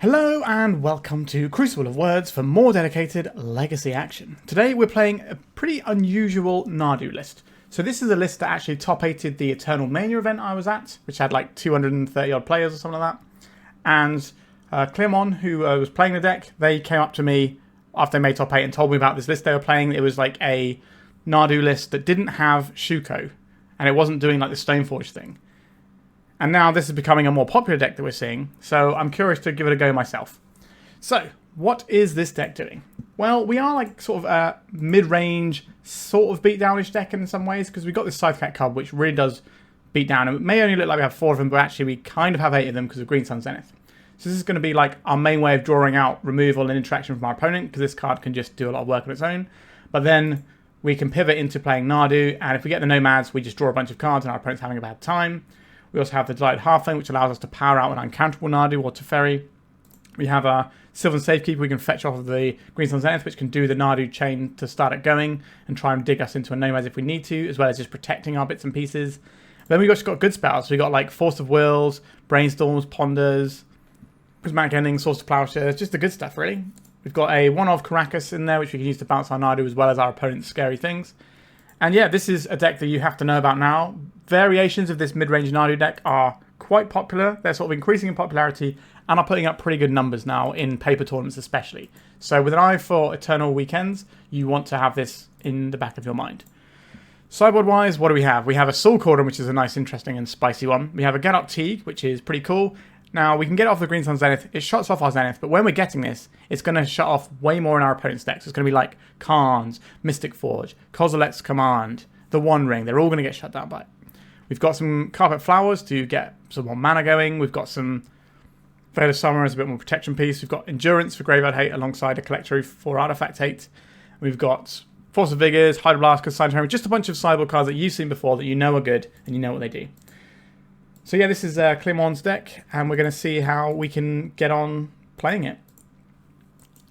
Hello and welcome to Crucible of Words for more dedicated legacy action. Today we're playing a pretty unusual Nadu list. So this is a list that actually top 8'd the Eternal Mania event I was at, which had like 230 odd players or something like that. And Clément, who was playing the deck, they came up to me after they made top 8 and told me about this list they were playing. It was like a Nadu list that didn't have Shuko, and it wasn't doing like the Stoneforge thing. And now this is becoming a more popular deck that we're seeing, so I'm curious to give it a go myself. So, what is this deck doing? Well, we are like sort of a mid-range, sort of beatdownish deck in some ways, because we've got this Scythecat Cub, which really does beat down. And it may only look like we have 4 of them, but actually we kind of have 8 of them because of Green Sun Zenith. So this is going to be like our main way of drawing out removal and interaction from our opponent, because this card can just do a lot of work on its own. But then we can pivot into playing Nadu, and if we get the Nomads, we just draw a bunch of cards and our opponent's having a bad time. We also have the Delighted Halfling, which allows us to power out an uncounterable Nadu or Teferi. We have our Sylvan Safekeeper we can fetch off of the Green Sun Zenith, which can do the Nadu chain to start it going and try and dig us into a Nomads if we need to, as well as just protecting our bits and pieces. Then we've just got good spells. We've got like Force of Wills, Brainstorms, Ponders, Prismatic Ending, Source of Plowshares, just the good stuff really. We've got a one of Karakas in there, which we can use to bounce our Nadu as well as our opponent's scary things. And yeah, this is a deck that you have to know about now. Variations of this mid-range Nadu deck are quite popular. They're sort of increasing in popularity and are putting up pretty good numbers now in paper tournaments especially. So with an eye for Eternal weekends, you want to have this in the back of your mind. Sideboard-wise, what do we have? We have a Soul Cauldron, which is a nice, interesting and spicy one. We have a Gadok Teague, which is pretty cool. Now, we can get off the Green Sun Zenith. It shuts off our Zenith, but when we're getting this, it's going to shut off way more in our opponent's decks. It's going to be like Karn's, Mystic Forge, Kozilek's Command, the One Ring. They're all going to get shut down by it. We've got some Carpet Flowers to get some more mana going. We've got some Veil of Summer as a bit more protection piece. We've got Endurance for Graveyard Hate alongside a Collector for Artifact Hate. We've got Force of Vigor, Hydroblast, Consign, just a bunch of sideboard cards that you've seen before that you know are good and you know what they do. So yeah, this is Clément's deck, and we're going to see how we can get on playing it.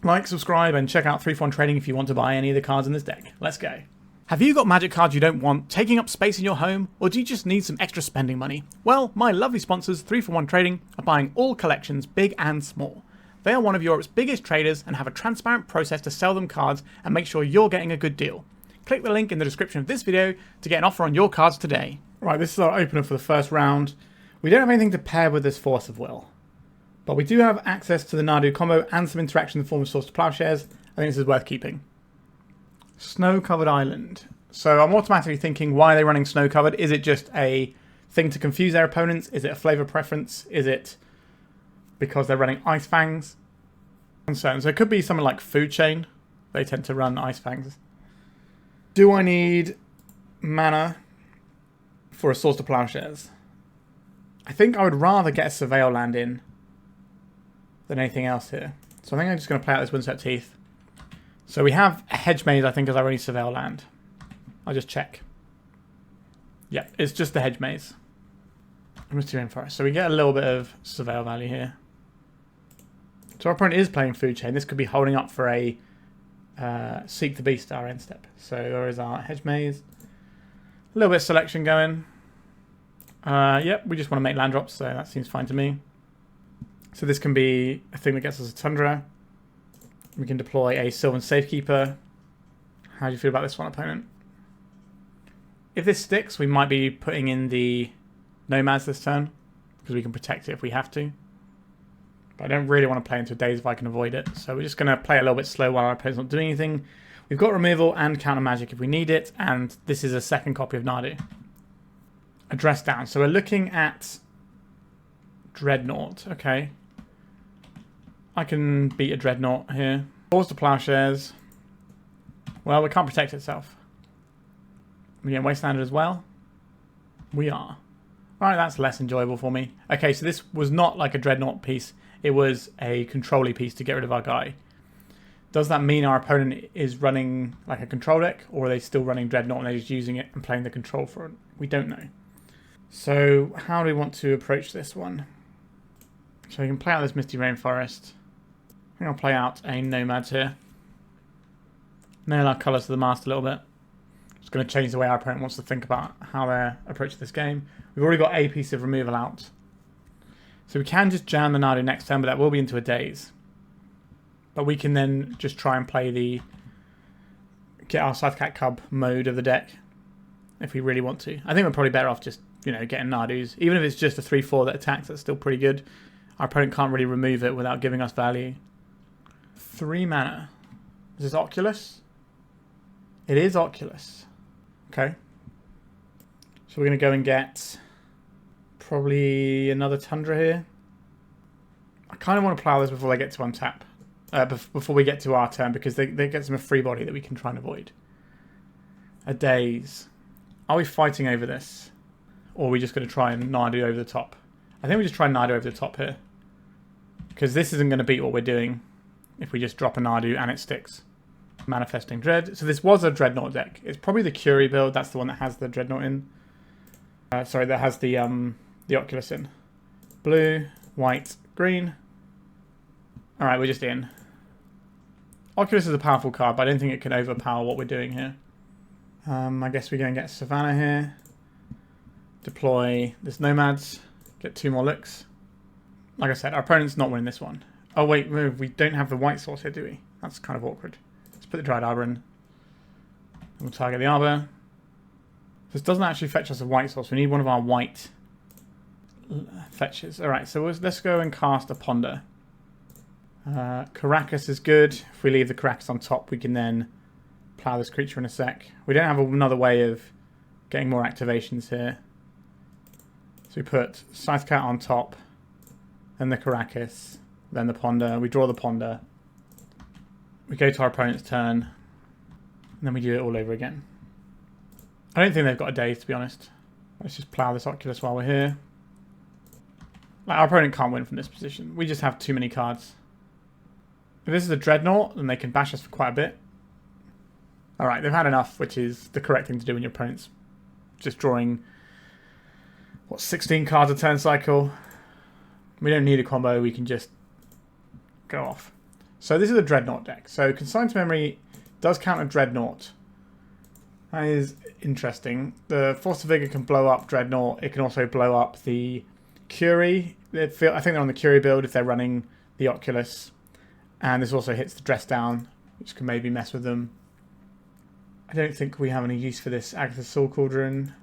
Like, subscribe, and check out 3-for-1 Trading if you want to buy any of the cards in this deck. Let's go. Have you got Magic cards you don't want taking up space in your home, or do you just need some extra spending money? Well, my lovely sponsors, 3-for-1 Trading, are buying all collections, big and small. They are one of Europe's biggest traders and have a transparent process to sell them cards and make sure you're getting a good deal. Click the link in the description of this video to get an offer on your cards today. Right, this is our opener for the first round. We don't have anything to pair with this Force of Will, but we do have access to the Nadu combo and some interaction in the form of Source of Plowshares. I think this is worth keeping. Snow-covered island. So I'm automatically thinking, why are they running snow-covered? Is it just a thing to confuse their opponents? Is it a flavor preference? Is it because they're running Ice Fangs? So it could be something like Food Chain. They tend to run Ice Fangs. Do I need mana for a Source of Plowshares? I think I would rather get a Surveil land in than anything else here. So I think I'm just going to play out this Windswept Heath. So we have a Hedge Maze, I think, as our only Surveil land. I'll just check. Yeah, it's just the Hedge Maze. Misty Rainforest. So we get a little bit of Surveil value here. So our opponent is playing Food Chain. This could be holding up for a Seek the Beast, our end step. So there is our Hedge Maze. A little bit of selection going. Yep, we just want to make land drops, so that seems fine to me. So this can be a thing that gets us a Tundra. We can deploy a Sylvan Safekeeper. How do you feel about this one, opponent? If this sticks, we might be putting in the Nomads this turn, because we can protect it if we have to. But I don't really want to play into Daze if I can avoid it. So we're just going to play a little bit slow while our opponent's not doing anything. We've got removal and counter magic if we need it, and this is a second copy of Nadu. Address down. So we're looking at Dreadnought. Okay. I can beat a Dreadnought here. Force to Plowshares. Well, we can't protect itself. We get Wastelanded as well. We are. Alright, that's less enjoyable for me. Okay, so this was not like a Dreadnought piece. It was a control-y piece to get rid of our guy. Does that mean our opponent is running like a control deck, or are they still running Dreadnought and they're just using it and playing the control for it? We don't know. So how do we want to approach this one? So we can play out this Misty Rainforest. I think I'll play out a Nomads here. Nail our colours to the mast a little bit. It's going to change the way our opponent wants to think about how they're approaching this game. We've already got a piece of removal out. So we can just jam the Nadu next turn, but that will be into a daze. But we can then just try and play the... get our Scythecat Cub mode of the deck if we really want to. I think we're probably better off just, you know, getting Nadus. Even if it's just a 3-4 that attacks, that's still pretty good. Our opponent can't really remove it without giving us value. 3 mana. Is this Oculus? It is Oculus. Okay. So we're going to go and get probably another Tundra here. I kind of want to plow this before they get to untap. Before we get to our turn, because they get some free body that we can try and avoid. A daze. Are we fighting over this? Or are we just going to try and Nadu over the top? I think we just try and Nadu over the top here. Because this isn't going to beat what we're doing if we just drop a Nadu and it sticks. Manifesting Dread. So this was a Dreadnought deck. It's probably the Curie build. That's the one that has the Dreadnought in. Sorry, that has the Oculus in. Blue, white, green. Alright, we're just in. Oculus is a powerful card, but I don't think it can overpower what we're doing here. I guess we go and get Savannah here. Deploy this Nomads. Get 2 more looks. Like I said, our opponent's not winning this one. Oh wait, we don't have the white source here, do we? That's kind of awkward. Let's put the Dryad Arbor in. We'll target the Arbor. This doesn't actually fetch us a white source. We need one of our white fetches. Alright, so let's go and cast a Ponder. Karakas is good. If we leave the Karakas on top, we can then plow this creature in a sec. We don't have another way of getting more activations here. So we put Scythecat on top, then the Karakas, then the Ponder. We draw the Ponder. We go to our opponent's turn, and then we do it all over again. I don't think they've got a daze, to be honest. Let's just plow this Oculus while we're here. Like, our opponent can't win from this position. We just have too many cards. If this is a Dreadnought, then they can bash us for quite a bit. Alright, they've had enough, which is the correct thing to do when your opponent's just drawing, what, 16 cards a turn cycle. We don't need a combo, we can just go off. So this is a Dreadnought deck. So Consign to Memory does counter Dreadnought. That is interesting. The Force of Vigor can blow up Dreadnought. It can also blow up the Curie. I think they're on the Curie build if they're running the Oculus. And this also hits the Dress Down, which can maybe mess with them. I don't think we have any use for this Agatha's Soul Cauldron.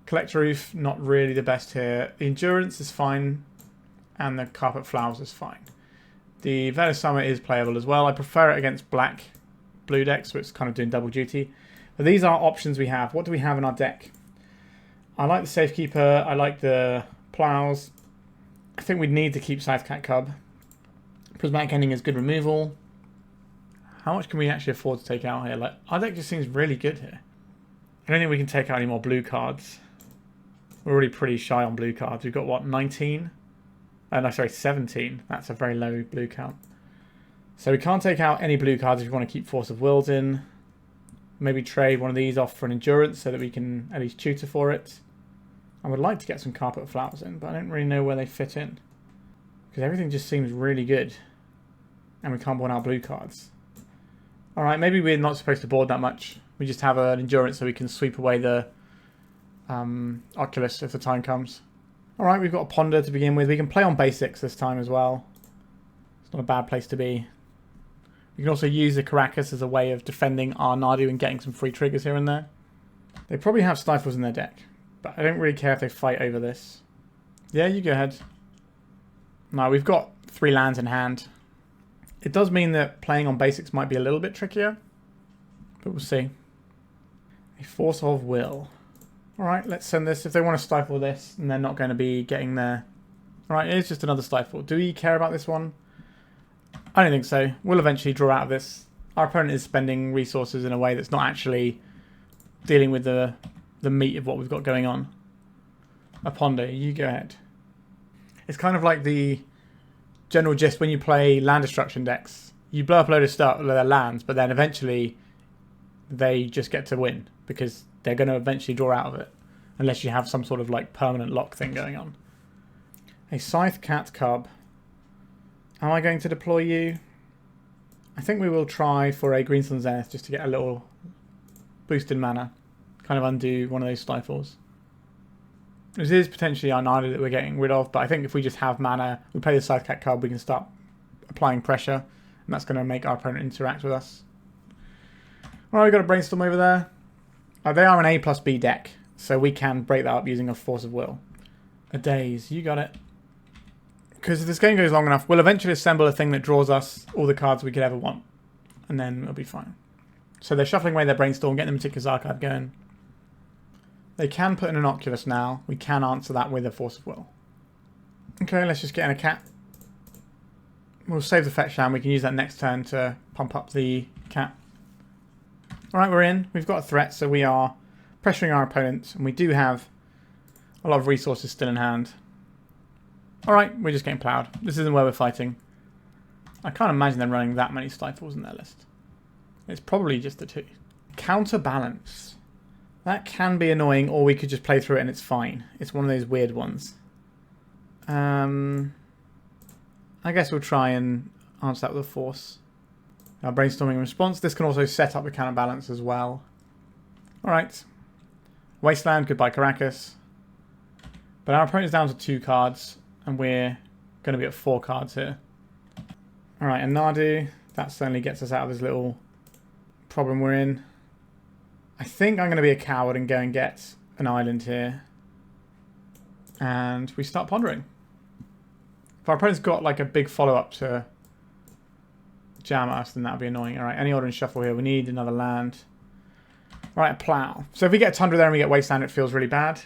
Collector Roof, not really the best here. The Endurance is fine, and the Carpet Flowers is fine. The Veil of Summer is playable as well. I prefer it against blue decks, so it's kind of doing double duty. But these are options we have. What do we have in our deck? I like the Safekeeper. I like the Plows. I think we'd need to keep Scythecat Cub. Prismatic Ending is good removal. How much can we actually afford to take out here? Like, our deck just seems really good here. I don't think we can take out any more blue cards. We're already pretty shy on blue cards. We've got, what, 19? No, sorry, 17. That's a very low blue count. So we can't take out any blue cards if we want to keep Force of Wills in. Maybe trade one of these off for an Endurance so that we can at least tutor for it. I would like to get some Carpet Flowers in, but I don't really know where they fit in. Because everything just seems really good. And we can't board out blue cards. Alright, maybe we're not supposed to board that much. We just have an Endurance so we can sweep away the Oculus if the time comes. Alright, we've got a Ponder to begin with. We can play on basics this time as well. It's not a bad place to be. We can also use the Karakas as a way of defending our Nadu and getting some free triggers here and there. They probably have Stifles in their deck, but I don't really care if they fight over this. Yeah, you go ahead. No, we've got 3 lands in hand. It does mean that playing on basics might be a little bit trickier, but we'll see. A Force of Will. Alright, let's send this. If they want to stifle this, and they're not going to be getting there. Alright, it's just another stifle. Do we care about this one? I don't think so. We'll eventually draw out of this. Our opponent is spending resources in a way that's not actually dealing with the meat of what we've got going on. A Ponder, you go ahead. It's kind of like the general gist when you play land destruction decks. You blow up a load of their lands, but then eventually they just get to win because they're going to eventually draw out of it. Unless you have some sort of like permanent lock thing going on. A Scythecat Cub. Am I going to deploy you? I think we will try for a Greenstone Zenith just to get a little boost in mana. Kind of undo one of those stifles. This is potentially our Nadu that we're getting rid of, but I think if we just have mana, we play the Scythecat Cub, we can start applying pressure, and that's going to make our opponent interact with us. Alright, we've got a Brainstorm over there. They are an A+B deck, so we can break that up using a Force of Will. A Daze, you got it. Because if this game goes long enough, we'll eventually assemble a thing that draws us all the cards we could ever want. And then it'll be fine. So they're shuffling away their Brainstorm, getting the Meticulous Archive going. They can put in an Oculus now. We can answer that with a Force of Will. Okay, let's just get in a cat. We'll save the fetch land. We can use that next turn to pump up the cat. Alright, we're in. We've got a threat, so we are pressuring our opponents. And we do have a lot of resources still in hand. Alright, we're just getting plowed. This isn't where we're fighting. I can't imagine them running that many Stifles in their list. It's probably just the 2. Counterbalance. That can be annoying, or we could just play through it and it's fine. It's one of those weird ones. I guess we'll try and answer that with a Force. Our Brainstorming response. This can also set up the counterbalance as well. Alright. Wasteland, goodbye Karakas. But our opponent's down to 2 cards, and we're going to be at 4 cards here. Alright, and Nadu. That certainly gets us out of this little problem we're in. I think I'm going to be a coward and go and get an island here. And we start pondering. If our opponent's got like a big follow-up to jam us, then that would be annoying. Alright, any order and shuffle here. We need another land. Alright, a plow. So if we get a Tundra there and we get Wasteland, it feels really bad.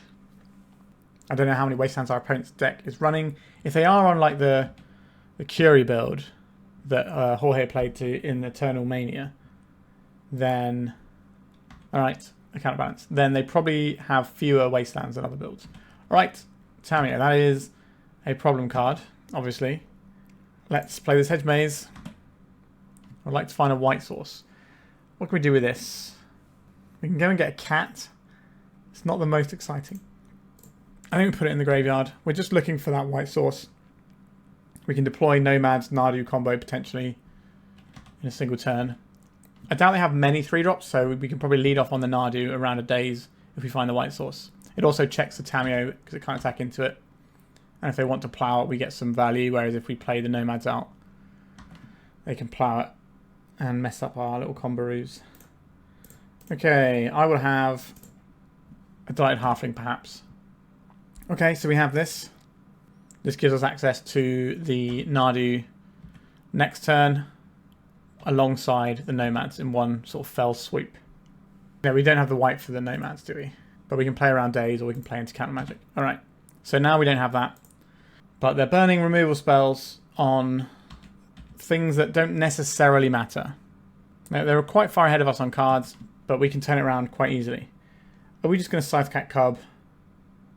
I don't know how many Wastelands our opponent's deck is running. If they are on like the Curie build that Jorge played to in Eternal Mania, then... Alright, a counterbalance. Then they probably have fewer Wastelands than other builds. Alright, Tamiyo, that is a problem card, obviously. Let's play this Hedge Maze. I'd like to find a white source. What can we do with this? We can go and get a cat. It's not the most exciting. I think we put it in the graveyard. We're just looking for that white source. We can deploy Nomads, Nadu combo potentially in a single turn. I doubt they have many 3-drops, so we can probably lead off on the Nadu around a Daze if we find the white source. It also checks the Tamiyo because it can't attack into it. And if they want to plow it, we get some value, whereas if we play the Nomads out, they can plow it and mess up our little comboos. Okay, I will have a Delighted Halfling perhaps. Okay, so we have this. This gives us access to the Nadu next turn alongside the Nomads in one sort of fell swoop. No, we don't have the white for the Nomads, do we? But we can play around Daze or we can play into counter magic. Alright, so now we don't have that. But they're burning removal spells on things that don't necessarily matter. Now, they're quite far ahead of us on cards, but we can turn it around quite easily. Are we just going to Scythecat Cub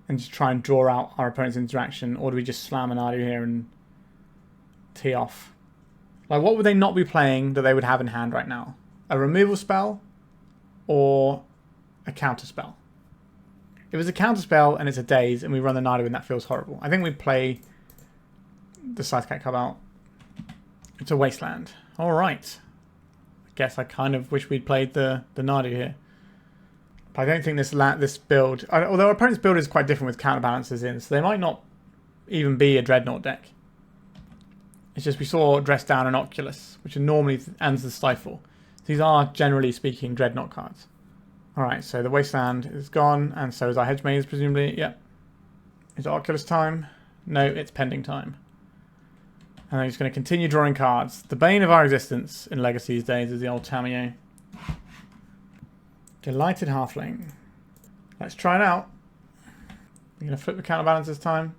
and just try and draw out our opponent's interaction, or do we just slam an Nadu here and tee off? Like, what would they not be playing that they would have in hand right now? A removal spell or a counter spell? If it's a counter spell and it's a Daze and we run the Nadu and that feels horrible, I think we'd play the Scythecat Cub out. It's a Wasteland. Alright. I guess I kind of wish we'd played the Nadu here. But I don't think this build... Although our opponent's build is quite different with counterbalances in, so they might not even be a Dreadnought deck. It's just we saw Dress Down and Oculus, which normally ends the Stifle. These are, generally speaking, Dreadnought cards. Alright, so the Wasteland is gone, and so is our Hedge Maze, presumably. Yep. Is it Oculus time? No, it's pending time. And I'm just going to continue drawing cards. The bane of our existence in Legacy these days is the old Tamiyo. Delighted Halfling. Let's try it out. We're going to flip the counterbalance this time.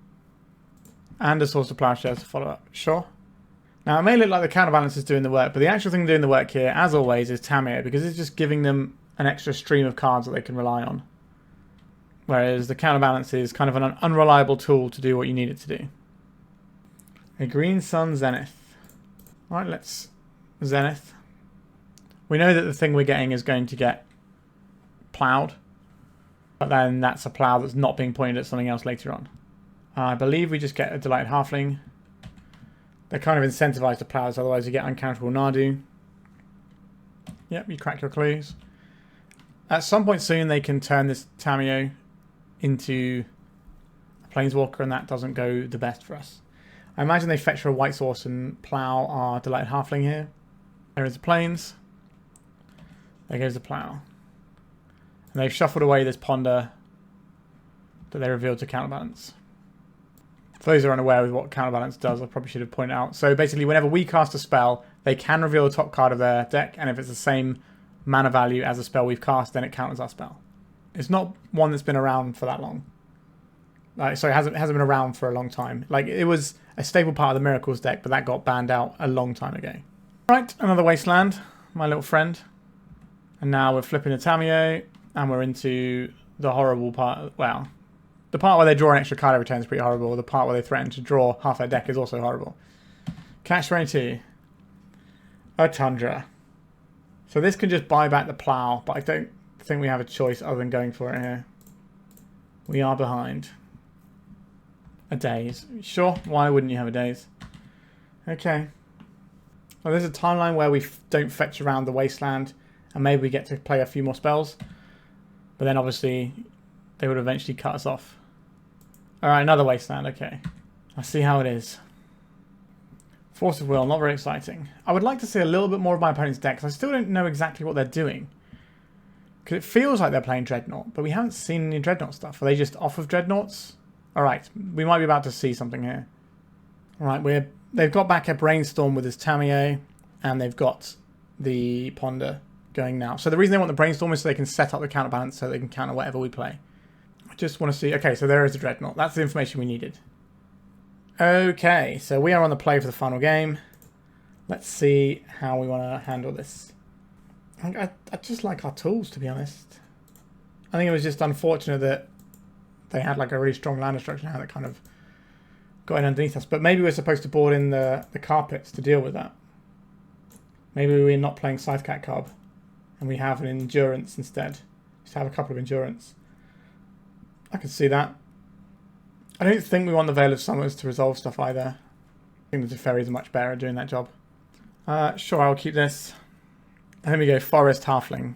And a Source of Plowshares to follow up. Sure. Now, it may look like the counterbalance is doing the work, but the actual thing doing the work here, as always, is Tamiyo, because it's just giving them an extra stream of cards that they can rely on. Whereas the counterbalance is kind of an unreliable tool to do what you need it to do. A Green Sun Zenith. Alright, let's Zenith. We know that the thing we're getting is going to get plowed, but then that's a plow that's not being pointed at something else later on. I believe we just get a Delighted Halfling. They're kind of incentivized to plows, otherwise you get uncounterable Nadu. Yep, you crack your clues. At some point soon they can turn this Tamiyo into Planeswalker, and that doesn't go the best for us. I imagine they fetch for a white source and plow our Delighted Halfling here. There is the Plains. There goes the plow. And they've shuffled away this Ponder that they revealed to counterbalance. For those who are unaware with what counterbalance does, I probably should have pointed out. So basically, whenever we cast a spell, they can reveal the top card of their deck, and if it's the same mana value as the spell we've cast, then it counters our spell. It's not one that's been around for that long. Sorry, it hasn't been around for a long time. Like, it was a staple part of the Miracles deck, but that got banned out a long time ago. Right, another Wasteland, my little friend. And now we're flipping a Tamiyo, and we're into the horrible part. Well, the part where they draw an extra card every turn is pretty horrible. The part where they threaten to draw half their deck is also horrible. Catch 22. A Tundra. So this can just buy back the plow, but I don't think we have a choice other than going for it here. We are behind. A Daze. Sure, why wouldn't you have a Daze? Okay. Well, there's a timeline where we don't fetch around the Wasteland, and maybe we get to play a few more spells. But then obviously they would eventually cut us off. Alright, another Wasteland, okay. I see how it is. Force of Will, not very exciting. I would like to see a little bit more of my opponent's deck, because I still don't know exactly what they're doing. Because it feels like they're playing Dreadnought, but we haven't seen any Dreadnought stuff. Are they just off of Dreadnoughts? Alright, we might be about to see something here. Alright, they've got back a Brainstorm with his Tamiyo, and they've got the Ponder going now. So the reason they want the Brainstorm is so they can set up the counterbalance so they can counter whatever we play. I just want to see... Okay, so there is a Dreadnought. That's the information we needed. Okay, so we are on the play for the final game. Let's see how we want to handle this. I just like our tools, to be honest. I think it was just unfortunate that they had like a really strong land destruction hand that kind of got in underneath us. But maybe we're supposed to board in the carpets to deal with that. Maybe we're not playing Scythecat Cub and we have an endurance instead. Just have a couple of endurance. I can see that. I don't think we want the Veil of Summers to resolve stuff either. I think the Teferi is much better at doing that job. Sure, I'll keep this. And then we go Forest Halfling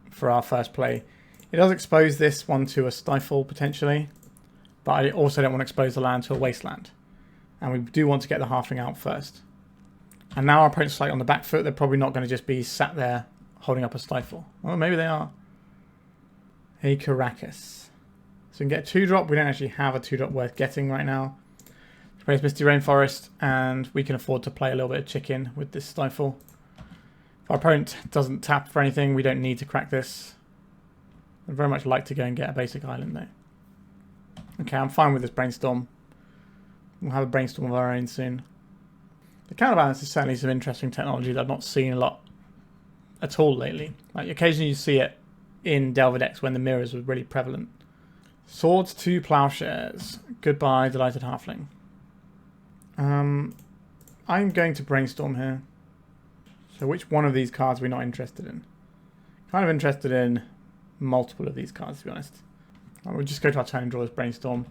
for our first play. It does expose this one to a Stifle, potentially. But I also don't want to expose the land to a Wasteland. And we do want to get the Halfling out first. And now our opponent's slightly on the back foot. They're probably not going to just be sat there holding up a Stifle. Well, maybe they are. A Karakas. So we can get a 2-drop. We don't actually have a 2-drop worth getting right now. We play Misty Rainforest, and we can afford to play a little bit of chicken with this Stifle. If our opponent doesn't tap for anything, we don't need to crack this. I'd very much like to go and get a basic island though. Okay, I'm fine with this Brainstorm. We'll have a Brainstorm of our own soon. The counterbalance is certainly some interesting technology that I've not seen a lot at all lately. Like occasionally you see it in Delver decks when the mirrors were really prevalent. Swords to Plowshares. Goodbye, Delighted Halfling. I'm going to Brainstorm here. So which one of these cards are we not interested in? Kind of interested in multiple of these cards, to be honest. We'll just go to our turn and draw this Brainstorm.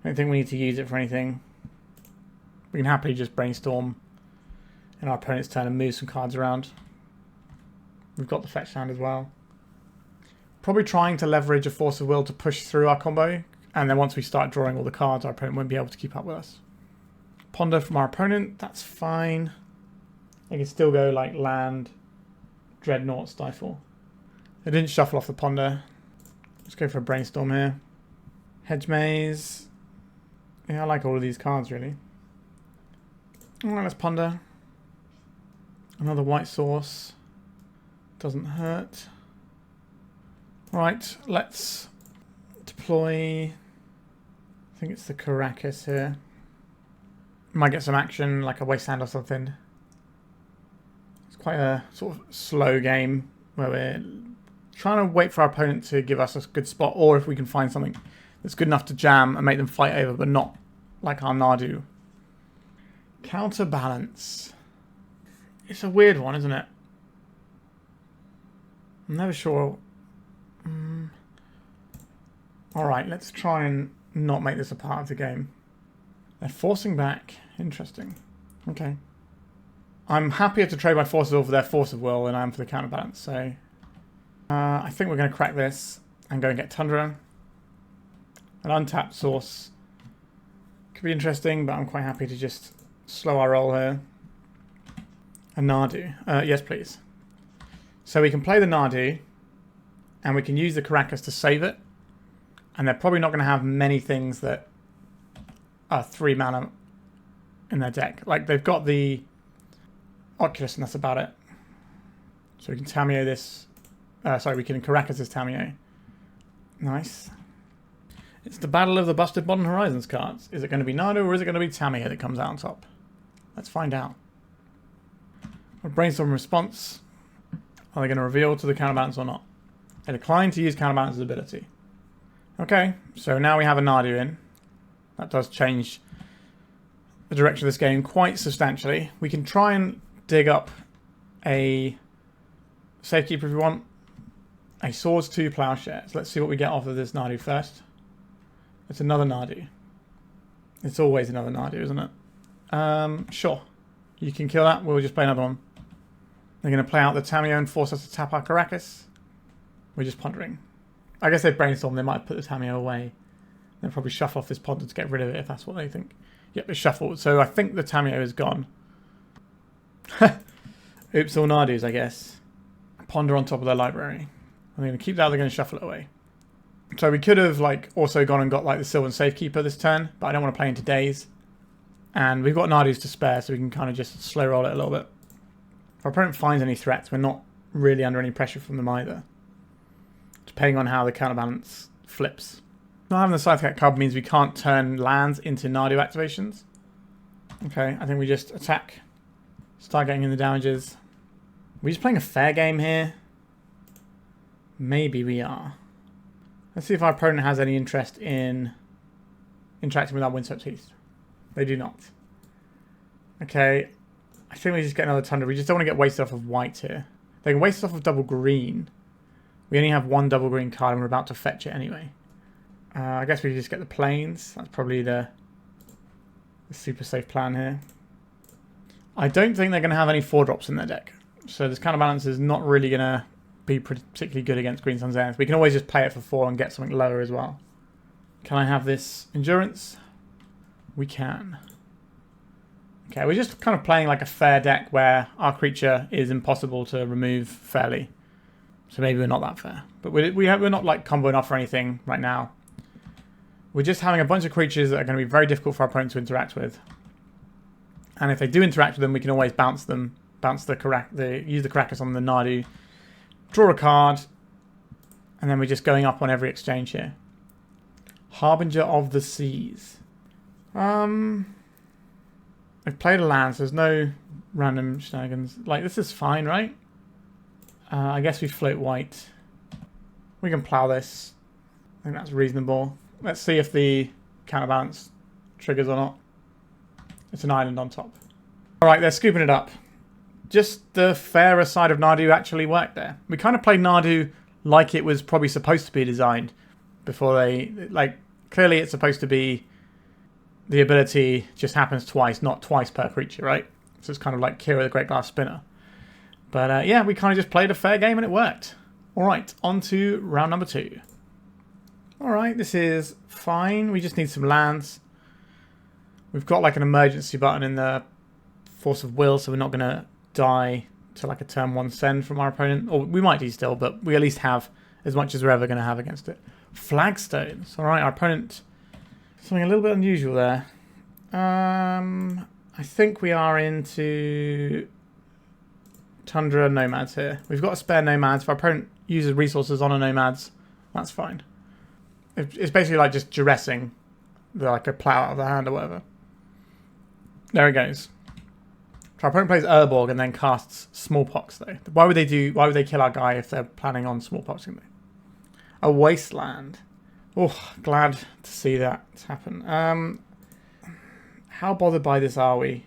I don't think we need to use it for anything. We can happily just Brainstorm in our opponent's turn and move some cards around. We've got the fetch land as well. Probably trying to leverage a Force of Will to push through our combo. And then once we start drawing all the cards, our opponent won't be able to keep up with us. Ponder from our opponent, that's fine. They can still go like land, Dreadnought, Stifle. They didn't shuffle off the Ponder. Let's go for a Brainstorm here. Hedge Maze. Yeah, I like all of these cards really. Alright, let's Ponder. Another white source. Doesn't hurt. Right, let's deploy. I think it's the Karakas here. Might get some action, like a Wasteland or something. It's quite a sort of slow game where we're trying to wait for our opponent to give us a good spot, or if we can find something that's good enough to jam and make them fight over, but not like our Nadu. Counterbalance. It's a weird one, isn't it? I'm never sure. Alright, let's try and not make this a part of the game. They're forcing back. Interesting. Okay. I'm happier to trade my Force of Will for their Force of Will than I am for the counterbalance, so... I think we're going to crack this and go and get Tundra. An untapped source could be interesting, but I'm quite happy to just slow our roll here. A Nadu. Yes, please. So we can play the Nadu, and we can use the Karakas to save it. And they're probably not going to have many things that are 3 mana in their deck. Like, they've got the Oculus, and that's about it. So we can Tamiyo this. We can Karakas this Tamiyo. Nice. It's the Battle of the Busted Modern Horizons cards. Is it going to be Nadu or is it going to be Tamiyo that comes out on top? Let's find out. A Brainstorm response. Are they going to reveal to the counterbalance or not? They decline to use counterbalance's ability. Okay, so now we have a Nadu in. That does change the direction of this game quite substantially. We can try and dig up a Safekeeper if we want. A Swords 2 Plowshares. Let's see what we get off of this Nadu first. It's another Nadu. It's always another Nadu, isn't it? Sure. You can kill that. We'll just play another one. They're going to play out the Tamiyo and force us to tap our Karakas. We're just pondering. I guess they've brainstormed. They might put the Tamiyo away. They'll probably shuffle off this ponder to get rid of it if that's what they think. Yep, it's shuffled. So I think the Tamiyo is gone. Oops, all Nadus, I guess. Ponder on top of their library. I'm going to keep that. They're going to shuffle it away. So we could have also gone and got the Sylvan Safekeeper this turn, but I don't want to play into days. And we've got Nadus to spare, so we can kind of just slow roll it a little bit. If our opponent finds any threats, we're not really under any pressure from them either. Depending on how the counterbalance flips. Not having the Scythecat Cub means we can't turn lands into Nadu activations. Okay, I think we just attack. Start getting in the damages. Are we just playing a fair game here? Maybe we are. Let's see if our opponent has any interest in interacting with our Windswept Heath. They do not. Okay, I think we just get another Tundra. We just don't want to get wasted off of white here. They can waste us off of double green. We only have one double green card and we're about to fetch it anyway. I guess we just get the plains. That's probably the super safe plan here. I don't think they're going to have any 4-drops in their deck. So this counterbalance is not really going to be particularly good against Green Sun's Zenith. We can always just play it for 4 and get something lower as well. Can I have this endurance? We can. Okay, we're just kind of playing like a fair deck where our creature is impossible to remove fairly. So maybe we're not that fair. But we're not like comboing off or anything right now. We're just having a bunch of creatures that are going to be very difficult for our opponent to interact with. And if they do interact with them, we can always bounce them. Use the Karakas on the Nadu. Draw a card. And then we're just going up on every exchange here. Harbinger of the Seas. I've played a land, so there's no random shenanigans. This is fine, right? I guess we float white. We can plow this. I think that's reasonable. Let's see if the counterbalance triggers or not. It's an island on top. Alright, they're scooping it up. Just the fairer side of Nadu actually worked there. We kind of played Nadu like it was probably supposed to be designed before they... clearly it's supposed to be... The ability just happens twice, not twice per creature, right? So it's kind of like Kira the Great Glass Spinner. But yeah, we kind of just played a fair game and it worked. Alright, on to round number 2. Alright, this is fine. We just need some lands. We've got an emergency button in the Force of Will, so we're not going to die to a turn 1 send from our opponent. Or we might do still, but we at least have as much as we're ever going to have against it. Flagstones. Alright, our opponent... Something a little bit unusual there. I think we are into Tundra Nomads here. We've got a spare Nomads. If our opponent uses resources on a Nomads, that's fine. It's basically like just duressing a plow out of the hand or whatever. There it goes. So our opponent plays Urborg and then casts Smallpox though. Why would they kill our guy if they're planning on Smallpoxing though? A Wasteland. Oh, glad to see that happen. How bothered by this are we?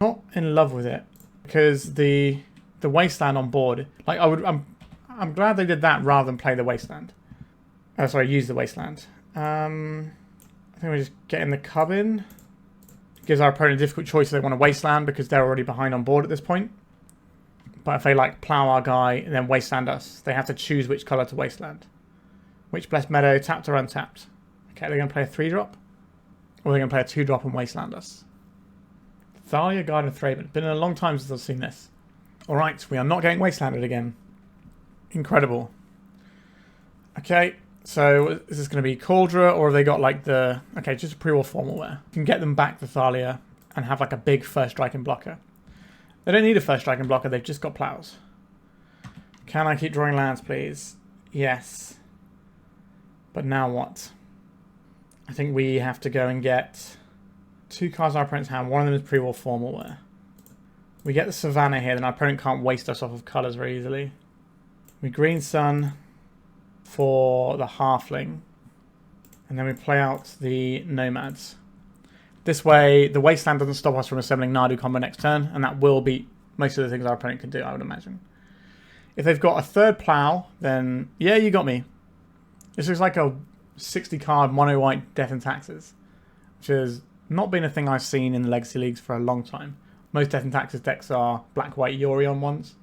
Not in love with it because the Wasteland on board. I'm glad they did that rather than play the Wasteland. Oh, sorry, use the Wasteland. I think we're just getting the Cub in. Gives our opponent a difficult choice if they want a Wasteland because they're already behind on board at this point. But if they plow our guy and then Wasteland us, they have to choose which colour to Wasteland. Which Blessed Meadow, tapped or untapped? Okay, they're going to play a 3-drop. Or they're going to play a 2-drop and wasteland us. Thalia, Guard, and Thraben. Been a long time since I've seen this. Alright, we are not getting wastelanded again. Incredible. Okay, so is this going to be Cauldra, or have they got like the... Okay, just a pre-war formalware. You can get them back to Thalia and have like a big first strike and blocker. They don't need a first strike and blocker, they've just got plows. Can I keep drawing lands, please? Yes. But now what? I think we have to go and get 2 cards in our opponent's hand. One of them is pre-war formalware. We get the Savannah here, then our opponent can't waste us off of colours very easily. We Green Sun for the Halfling. And then we play out the Nomads. This way, the Wasteland doesn't stop us from assembling Nadu combo next turn, and that will beat most of the things our opponent can do, I would imagine. If they've got a 3rd Plow, then yeah, you got me. This looks like a 60 card mono white Death and Taxes, which has not been a thing I've seen in the Legacy Leagues for a long time. Most Death and Taxes decks are black-white Yorion ones.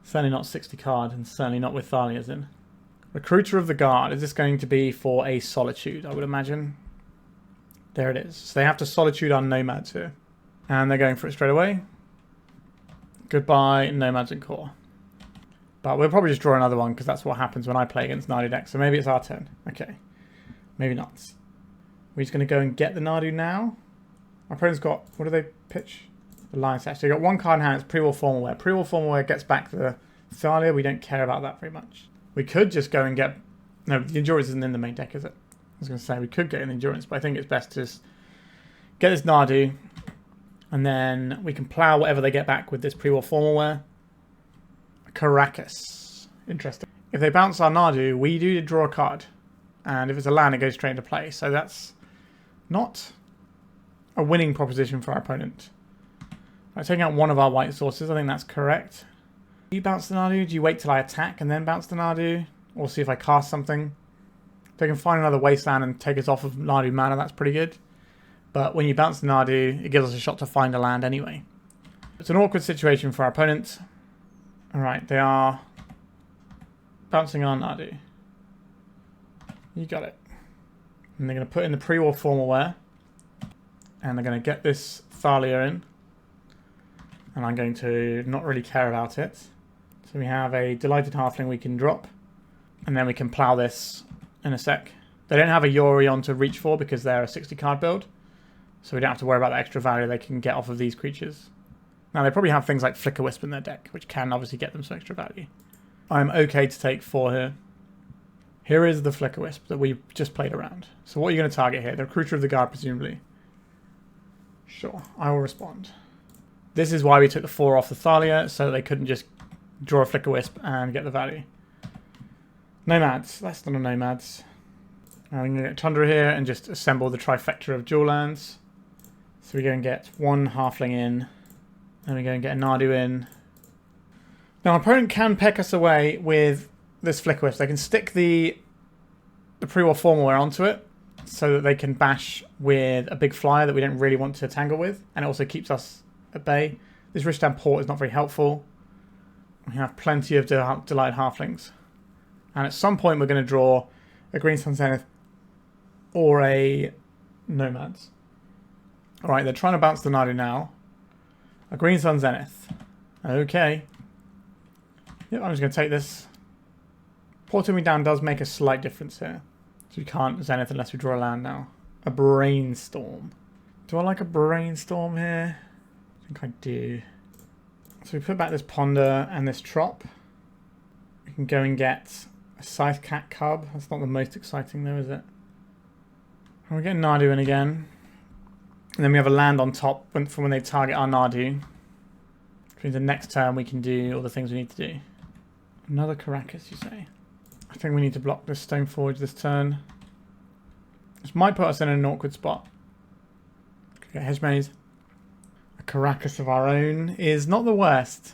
Certainly not 60 card, and certainly not with Thalia's in. Recruiter of the Guard. Is this going to be for a Solitude, I would imagine? There it is. So they have to Solitude our Nomads here. And they're going for it straight away. Goodbye, Nomads and Core. But we'll probably just draw another one, because that's what happens when I play against Nadu decks. So maybe it's our turn. Okay. Maybe not. We're just going to go and get the Nadu now. Our opponent's got... What do they pitch? The Lion Sash. They've got 1 card in hand. It's pre-war formalware. Pre-war formalware gets back to the Thalia. We don't care about that very much. We could just go and get... No, the Endurance isn't in the main deck, is it? I was going to say we could get an Endurance, but I think it's best to just get this Nadu. And then we can plow whatever they get back with this pre-war formalware. Karakas. Interesting. If they bounce our Nadu, we do draw a card. And if it's a land, it goes straight into play. So that's not a winning proposition for our opponent. Right, taking out one of our white sources, I think that's correct. Do you bounce the Nadu? Do you wait till I attack and then bounce the Nadu? Or see if I cast something? If they can find another wasteland and take us off of Nadu mana, that's pretty good. But when you bounce the Nadu, it gives us a shot to find a land anyway. It's an awkward situation for our opponent. Alright, they are bouncing our Nadu. You got it. And they're going to put in the pre-war formalware. And they're going to get this Thalia in. And I'm going to not really care about it. So we have a Delighted Halfling we can drop. And then we can plow this in a sec. They don't have a Yorion to reach for because they're a 60 card build. So we don't have to worry about the extra value they can get off of these creatures. Now they probably have things like Flicker Wisp in their deck, which can obviously get them some extra value. I'm okay to take 4 here. Here is the Flicker Wisp that we just played around. So what are you going to target here? The Recruiter of the Guard, presumably. Sure, I will respond. This is why we took the 4 off the Thalia, so that they couldn't just draw a Flicker Wisp and get the value. Nomads. That's not a Nomads. Now we're going to get Tundra here and just assemble the trifecta of dual lands. So we go and get 1 Halfling in. Then we go and get a Nadu in. Now our opponent can peck us away with this Flicker Wisp. They can stick the pre-war formalware onto it so that they can bash with a big flyer that we don't really want to tangle with. And it also keeps us at bay. This Rishtan Port is not very helpful. We have plenty of Delighted Halflings. And at some point we're going to draw a Green Sun Zenith or a Nomads. Alright, they're trying to bounce the Nadu now. A Green Sun Zenith. Okay. Yep, I'm just going to take this. Porting me down does make a slight difference here. So we can't Zenith unless we draw a land now. A Brainstorm. Do I like a Brainstorm here? I think I do. So we put back this Ponder and this Trop. We can go and get a Scythecat Cub. That's not the most exciting though, is it? And we're getting Nadu in again. And then we have a land on top from when they target our Nadu. Which means the next turn we can do all the things we need to do. Another Karakas, you say? I think we need to block this Stoneforge this turn. This might put us in an awkward spot. Okay, Hedge Maze. A Karakas of our own is not the worst.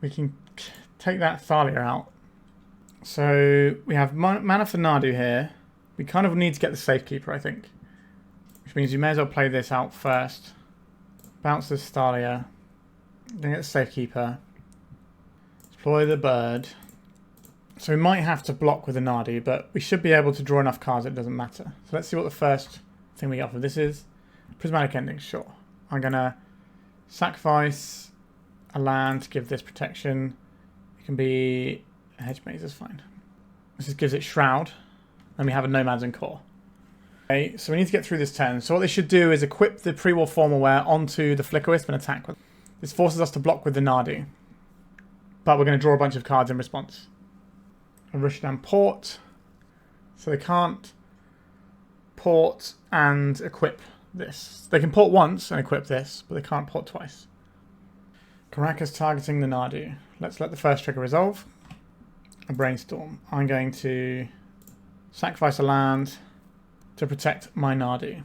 We can take that Thalia out. So we have mana for Nadu here. We kind of need to get the Safekeeper, I think. Which means you may as well play this out first. Bounce this Thalia. Then get the Safekeeper. Deploy the bird. So we might have to block with a Nadu, but we should be able to draw enough cards that it doesn't matter. So let's see what the first thing we get off of this is. Prismatic Ending, sure. I'm going to sacrifice a land to give this protection. It can be a Hedge Maze, is fine. This just gives it Shroud. And we have a Nomads en-Kor. Okay, so we need to get through this turn. So what they should do is equip the pre-war Formalware onto the Flicker Wisp and attack with it. This forces us to block with the Nadu. But we're going to draw a bunch of cards in response. A Rushdam Port. So they can't port and equip this. They can port once and equip this, but they can't port twice. Karakas targeting the Nadu. Let's let the first trigger resolve. A Brainstorm. I'm going to sacrifice a land to protect my Nadu.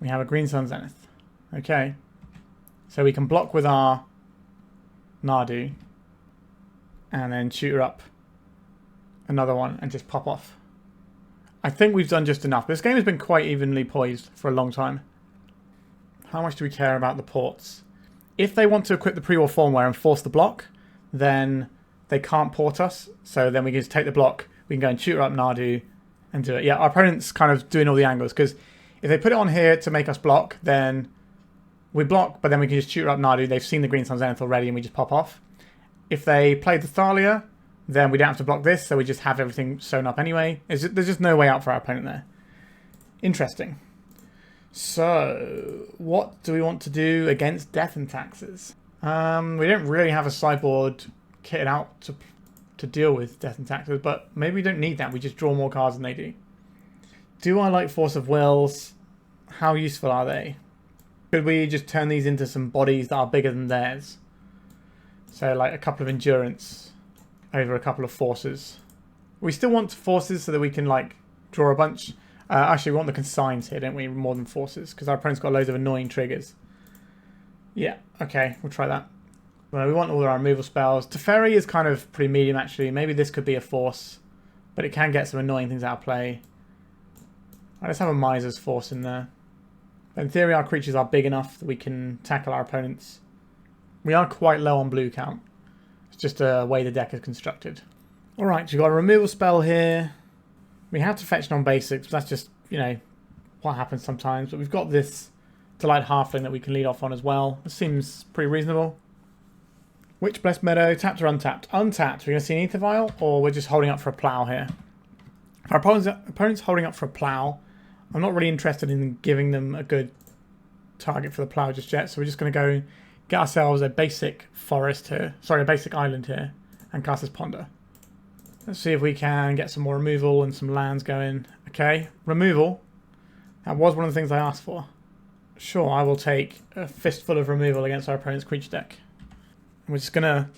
We have a Green Sun Zenith. Okay. So we can block with our Nadu and then shoot her up another one and just pop off. I think we've done just enough. This game has been quite evenly poised for a long time. How much do we care about the ports? If they want to equip the pre-war Formware and force the block, then they can't port us. So then we can just take the block. We can go and shoot her up Nadu and do it. Yeah, our opponent's kind of doing all the angles, because if they put it on here to make us block, then we block, but then we can just shoot her up Nadu. They've seen the Green Sun Zenith already and we just pop off. If they played the Thalia, then we don't have to block this, so we just have everything sewn up anyway. There's just no way out for our opponent there. Interesting. So, what do we want to do against Death and Taxes? We don't really have a sideboard kitted out to deal with Death and Taxes, but maybe we don't need that. We just draw more cards than they do. Do I like Force of Wills? How useful are they? Could we just turn these into some bodies that are bigger than theirs? So like a couple of Endurance over a couple of Forces. We still want Forces so that we can like draw a bunch. Actually, we want the Consigns here, don't we? More than Forces, because our opponent's got loads of annoying triggers. Yeah, okay, we'll try that. Well, we want all our removal spells. Teferi is kind of pretty medium, actually. Maybe this could be a Force, but it can get some annoying things out of play. Right, let's have a Miser's Force in there. But in theory, our creatures are big enough that we can tackle our opponents. We are quite low on blue count. It's just a way the deck is constructed. Alright, so we've got a removal spell here. We have to fetch non-basics, but that's just, you know, what happens sometimes. But we've got this Delighted Halfling that we can lead off on as well. It seems pretty reasonable. Which Blessed Meadow? Tapped or untapped? Untapped. We're going to see an Ether Vial, or we're just holding up for a plow here. If our opponent's holding up for a plow, I'm not really interested in giving them a good target for the plow just yet. So we're just going to go get ourselves a basic forest here. Sorry, a basic island here. And cast this Ponder. Let's see if we can get some more removal and some lands going. Okay, removal. That was one of the things I asked for. Sure, I will take a fistful of removal against our opponent's creature deck. We're just going to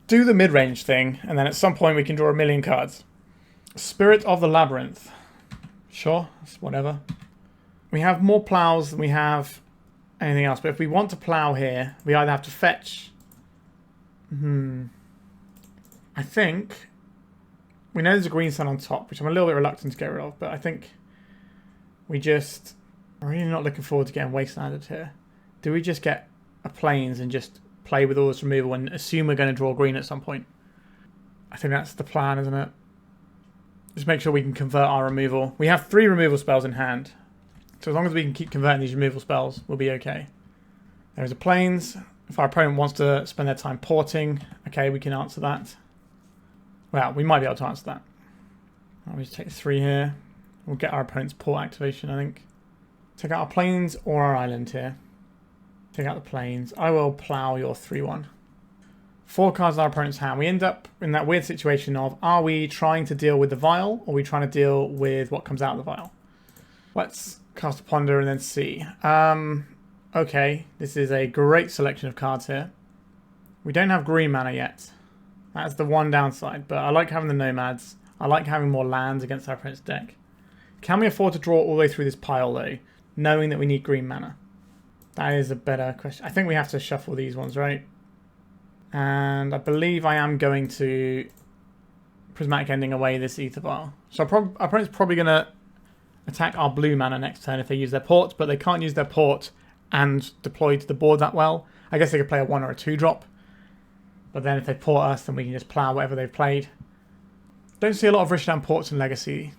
do the mid-range thing, and then at some point we can draw a million cards. Spirit of the Labyrinth. Sure, that's whatever. We have more plows than we have anything else, but if we want to plow here, we either have to fetch... I think... We know there's a Green Sun on top, which I'm a little bit reluctant to get rid of, but I think we just... I'm really not looking forward to getting wastelanded here. Do we just get a Plains and just play with all this removal and assume we're going to draw green at some point? I think that's the plan, isn't it? Just make sure we can convert our removal. We have 3 removal spells in hand. So as long as we can keep converting these removal spells, we'll be okay. There's a Plains. If our opponent wants to spend their time porting, okay, we can answer that. Well, we might be able to answer that. I'll just take 3 here. We'll get our opponent's port activation, I think. Take out our Plains or our island here. Take out the Plains. I will plow your 3-1. 4 cards in our opponent's hand. We end up in that weird situation of, are we trying to deal with the vial, or are we trying to deal with what comes out of the vial? Let's cast a Ponder and then see. Okay, this is a great selection of cards here. We don't have green mana yet. That's the one downside, but I like having the Nomads. I like having more lands against our opponent's deck. Can we afford to draw all the way through this pile, though, knowing that we need green mana? That is a better question. I think we have to shuffle these ones, right? And I believe I am going to Prismatic Ending away this Ether Vial. So our opponent's probably going to attack our blue mana next turn if they use their port, but they can't use their port and deploy to the board that well. I guess they could play a 1 or a 2 drop. But then if they port us, then we can just plow whatever they've played. Don't see a lot of Rishdam ports in Legacy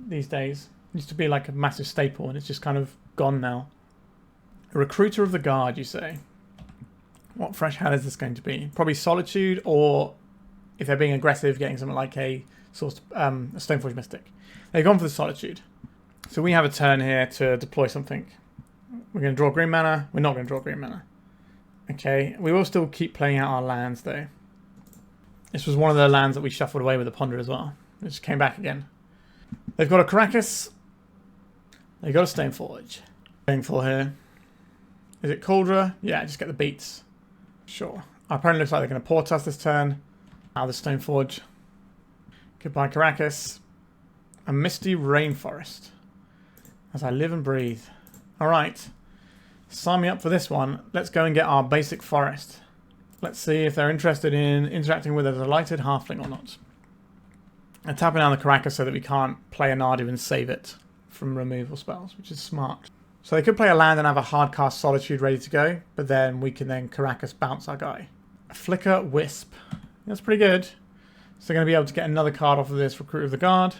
these days. It used to be like a massive staple, and it's just kind of gone now. A Recruiter of the Guard, you say? What fresh hand is this going to be? Probably Solitude, or if they're being aggressive, getting something like a Stoneforge Mystic. They've gone for the Solitude. So we have a turn here to deploy something. We're going to draw green mana. We're not going to draw green mana. Okay, we will still keep playing out our lands though. This was one of the lands that we shuffled away with the Ponder as well. It just came back again. They've got a Karakas. They've got a Stoneforge. Going for here. Is it Cauldra? Yeah, just get the beats. Sure. Our opponent looks like they're going to port us this turn. Out of the Stoneforge. Goodbye Karakas. A Misty Rainforest. As I live and breathe. Alright. Sign me up for this one. Let's go and get our basic forest. Let's see if they're interested in interacting with a Delighted Halfling or not. And tapping down the Karakas so that we can't play a Nadu and save it from removal spells, which is smart. So they could play a land and have a hard cast Solitude ready to go, but then we can then Karakas bounce our guy. A Flicker Wisp. That's pretty good. So they're going to be able to get another card off of this Recruit of the Guard.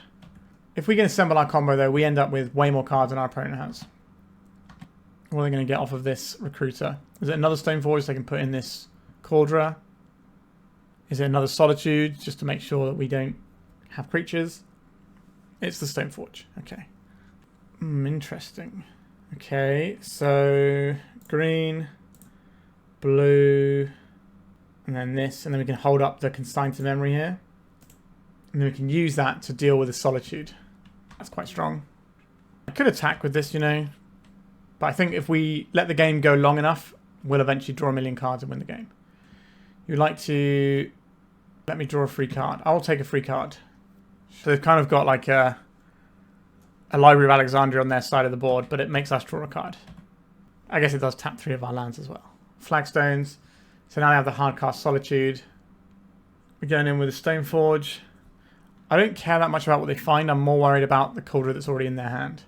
If we can assemble our combo though, we end up with way more cards than our opponent has. What are they going to get off of this Recruiter? Is it another Stoneforge they can put in this Cauldra? Is it another Solitude just to make sure that we don't have creatures? It's the Stoneforge. Okay. Interesting. Okay, so green, blue, and then this, and then we can hold up the Consign to Memory here. And then we can use that to deal with the Solitude. That's quite strong. I could attack with this, you know, but I think if we let the game go long enough, we'll eventually draw a million cards and win the game. You'd like to let me draw a free card. I'll take a free card. So they've kind of got like a Library of Alexandria on their side of the board, but it makes us draw a card. I guess it does tap 3 of our lands as well. Flagstones. So now we have the hard cast Solitude. We're going in with a Stoneforge. I don't care that much about what they find. I'm more worried about the Cauldra that's already in their hand.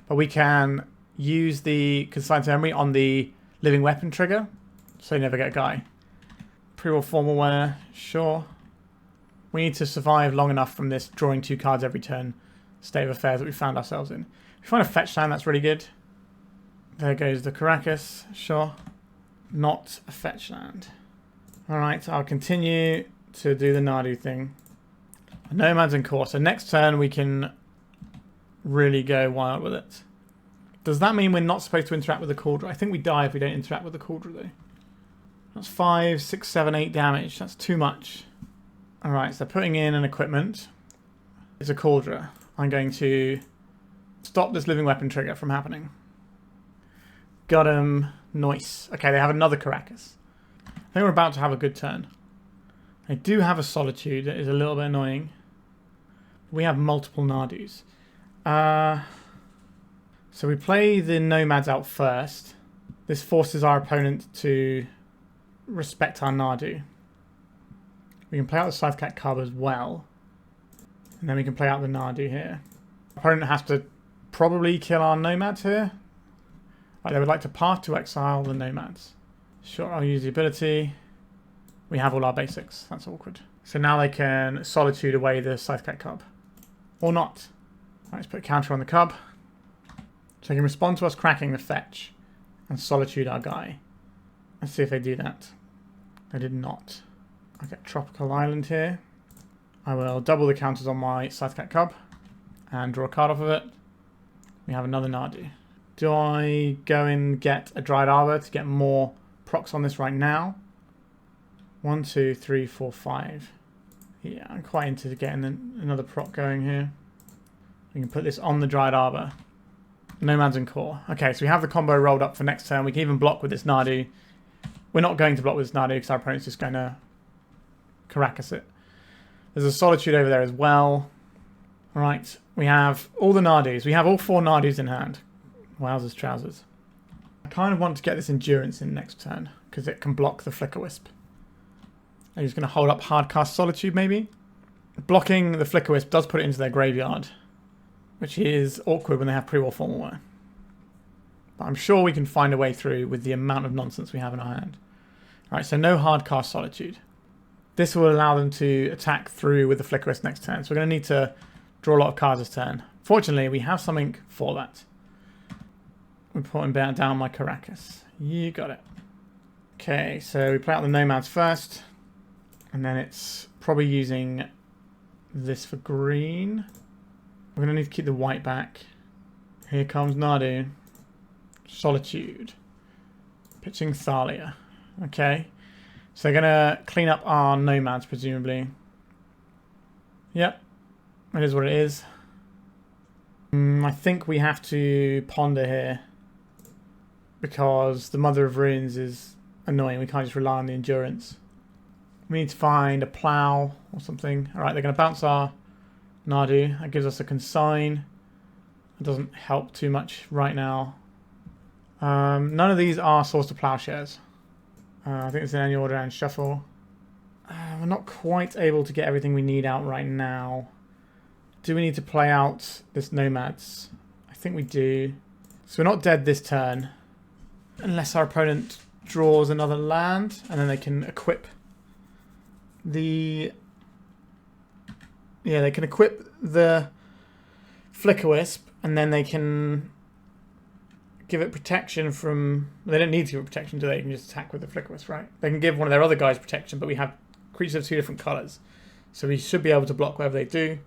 But we can use the Consign to Memory on the Living Weapon trigger, so you never get a guy. Pre-war formal wear, sure. We need to survive long enough from this drawing 2 cards every turn state of affairs that we found ourselves in. If we find a fetch land, that's really good. There goes the Karakas, sure. Not a fetch land. Alright, I'll continue to do the Nadu thing. Nomads and en-Kor. So next turn we can really go wild with it. Does that mean we're not supposed to interact with the Cauldra? I think we die if we don't interact with the Cauldra though. That's 5, 6, 7, 8 damage. That's too much. Alright, so putting in an equipment. It's a Cauldra. I'm going to stop this Living Weapon trigger from happening. Got him. Nice. Okay, they have another Karakas. I think we're about to have a good turn. They do have a Solitude that is a little bit annoying. We have multiple Nadus. So we play the Nomads out first. This forces our opponent to respect our Nadu. We can play out the Scythecat Cub as well. And then we can play out the Nadu here. Our opponent has to probably kill our Nomads here. Right, they would like to path to exile the Nomads. Sure, I'll use the ability. We have all our basics. That's awkward. So now they can Solitude away the Scythecat Cub. Or not. Right, let's put a counter on the Cub. So they can respond to us cracking the fetch and Solitude our guy. Let's see if they do that. They did not. I get Tropical Island here. I will double the counters on my Scythecat Cub and draw a card off of it. We have another Nadu. Do I go and get a Dryad Arbor to get more procs on this right now? 1, 2, 3, 4, 5. Yeah, I'm quite into getting another proc going here. We can put this on the Dryad Arbor. Nomads and en-Kor. Okay, so we have the combo rolled up for next turn. We can even block with this Nadu. We're not going to block with this Nadu because our opponent's just going to Karakas it. There's a Solitude over there as well. Alright, we have all the Nadus. We have all 4 Nadus in hand. Wowzers trousers. I kind of want to get this Endurance in next turn because it can block the Flicker Wisp. I'm just going to hold up Hardcast Solitude maybe. Blocking the Flicker Wisp does put it into their graveyard, which is awkward when they have pre-war formal wear. But I'm sure we can find a way through with the amount of nonsense we have in our hand. Alright, so no Hardcast Solitude. This will allow them to attack through with the Flickerist next turn. So we're going to need to draw a lot of cards this turn. Fortunately, we have something for that. We're putting down my Karakas. You got it. Okay, so we play out the Nomads first. And then it's probably using this for green. We're going to need to keep the white back. Here comes Nadu. Solitude. Pitching Thalia. Okay. So they're going to clean up our Nomads, presumably. Yep. It is what it is. I think we have to ponder here. Because the Mother of Runes is annoying. We can't just rely on the endurance. We need to find a plow or something. Alright, they're going to bounce our Nadu. That gives us a Consign. It doesn't help too much right now. None of these are sourced to Plowshares. I think it's in any order and shuffle. We're not quite able to get everything we need out right now. Do we need to play out this Nomads? I think we do. So we're not dead this turn. Unless our opponent draws another land. And then they can equip the... Yeah, they can equip the Flickerwisp. And then they can give it protection from... They don't need to give it protection, do they? They can just attack with the Flickerwisp, right? They can give one of their other guys protection, but we have creatures of 2 different colours. So we should be able to block whatever they do.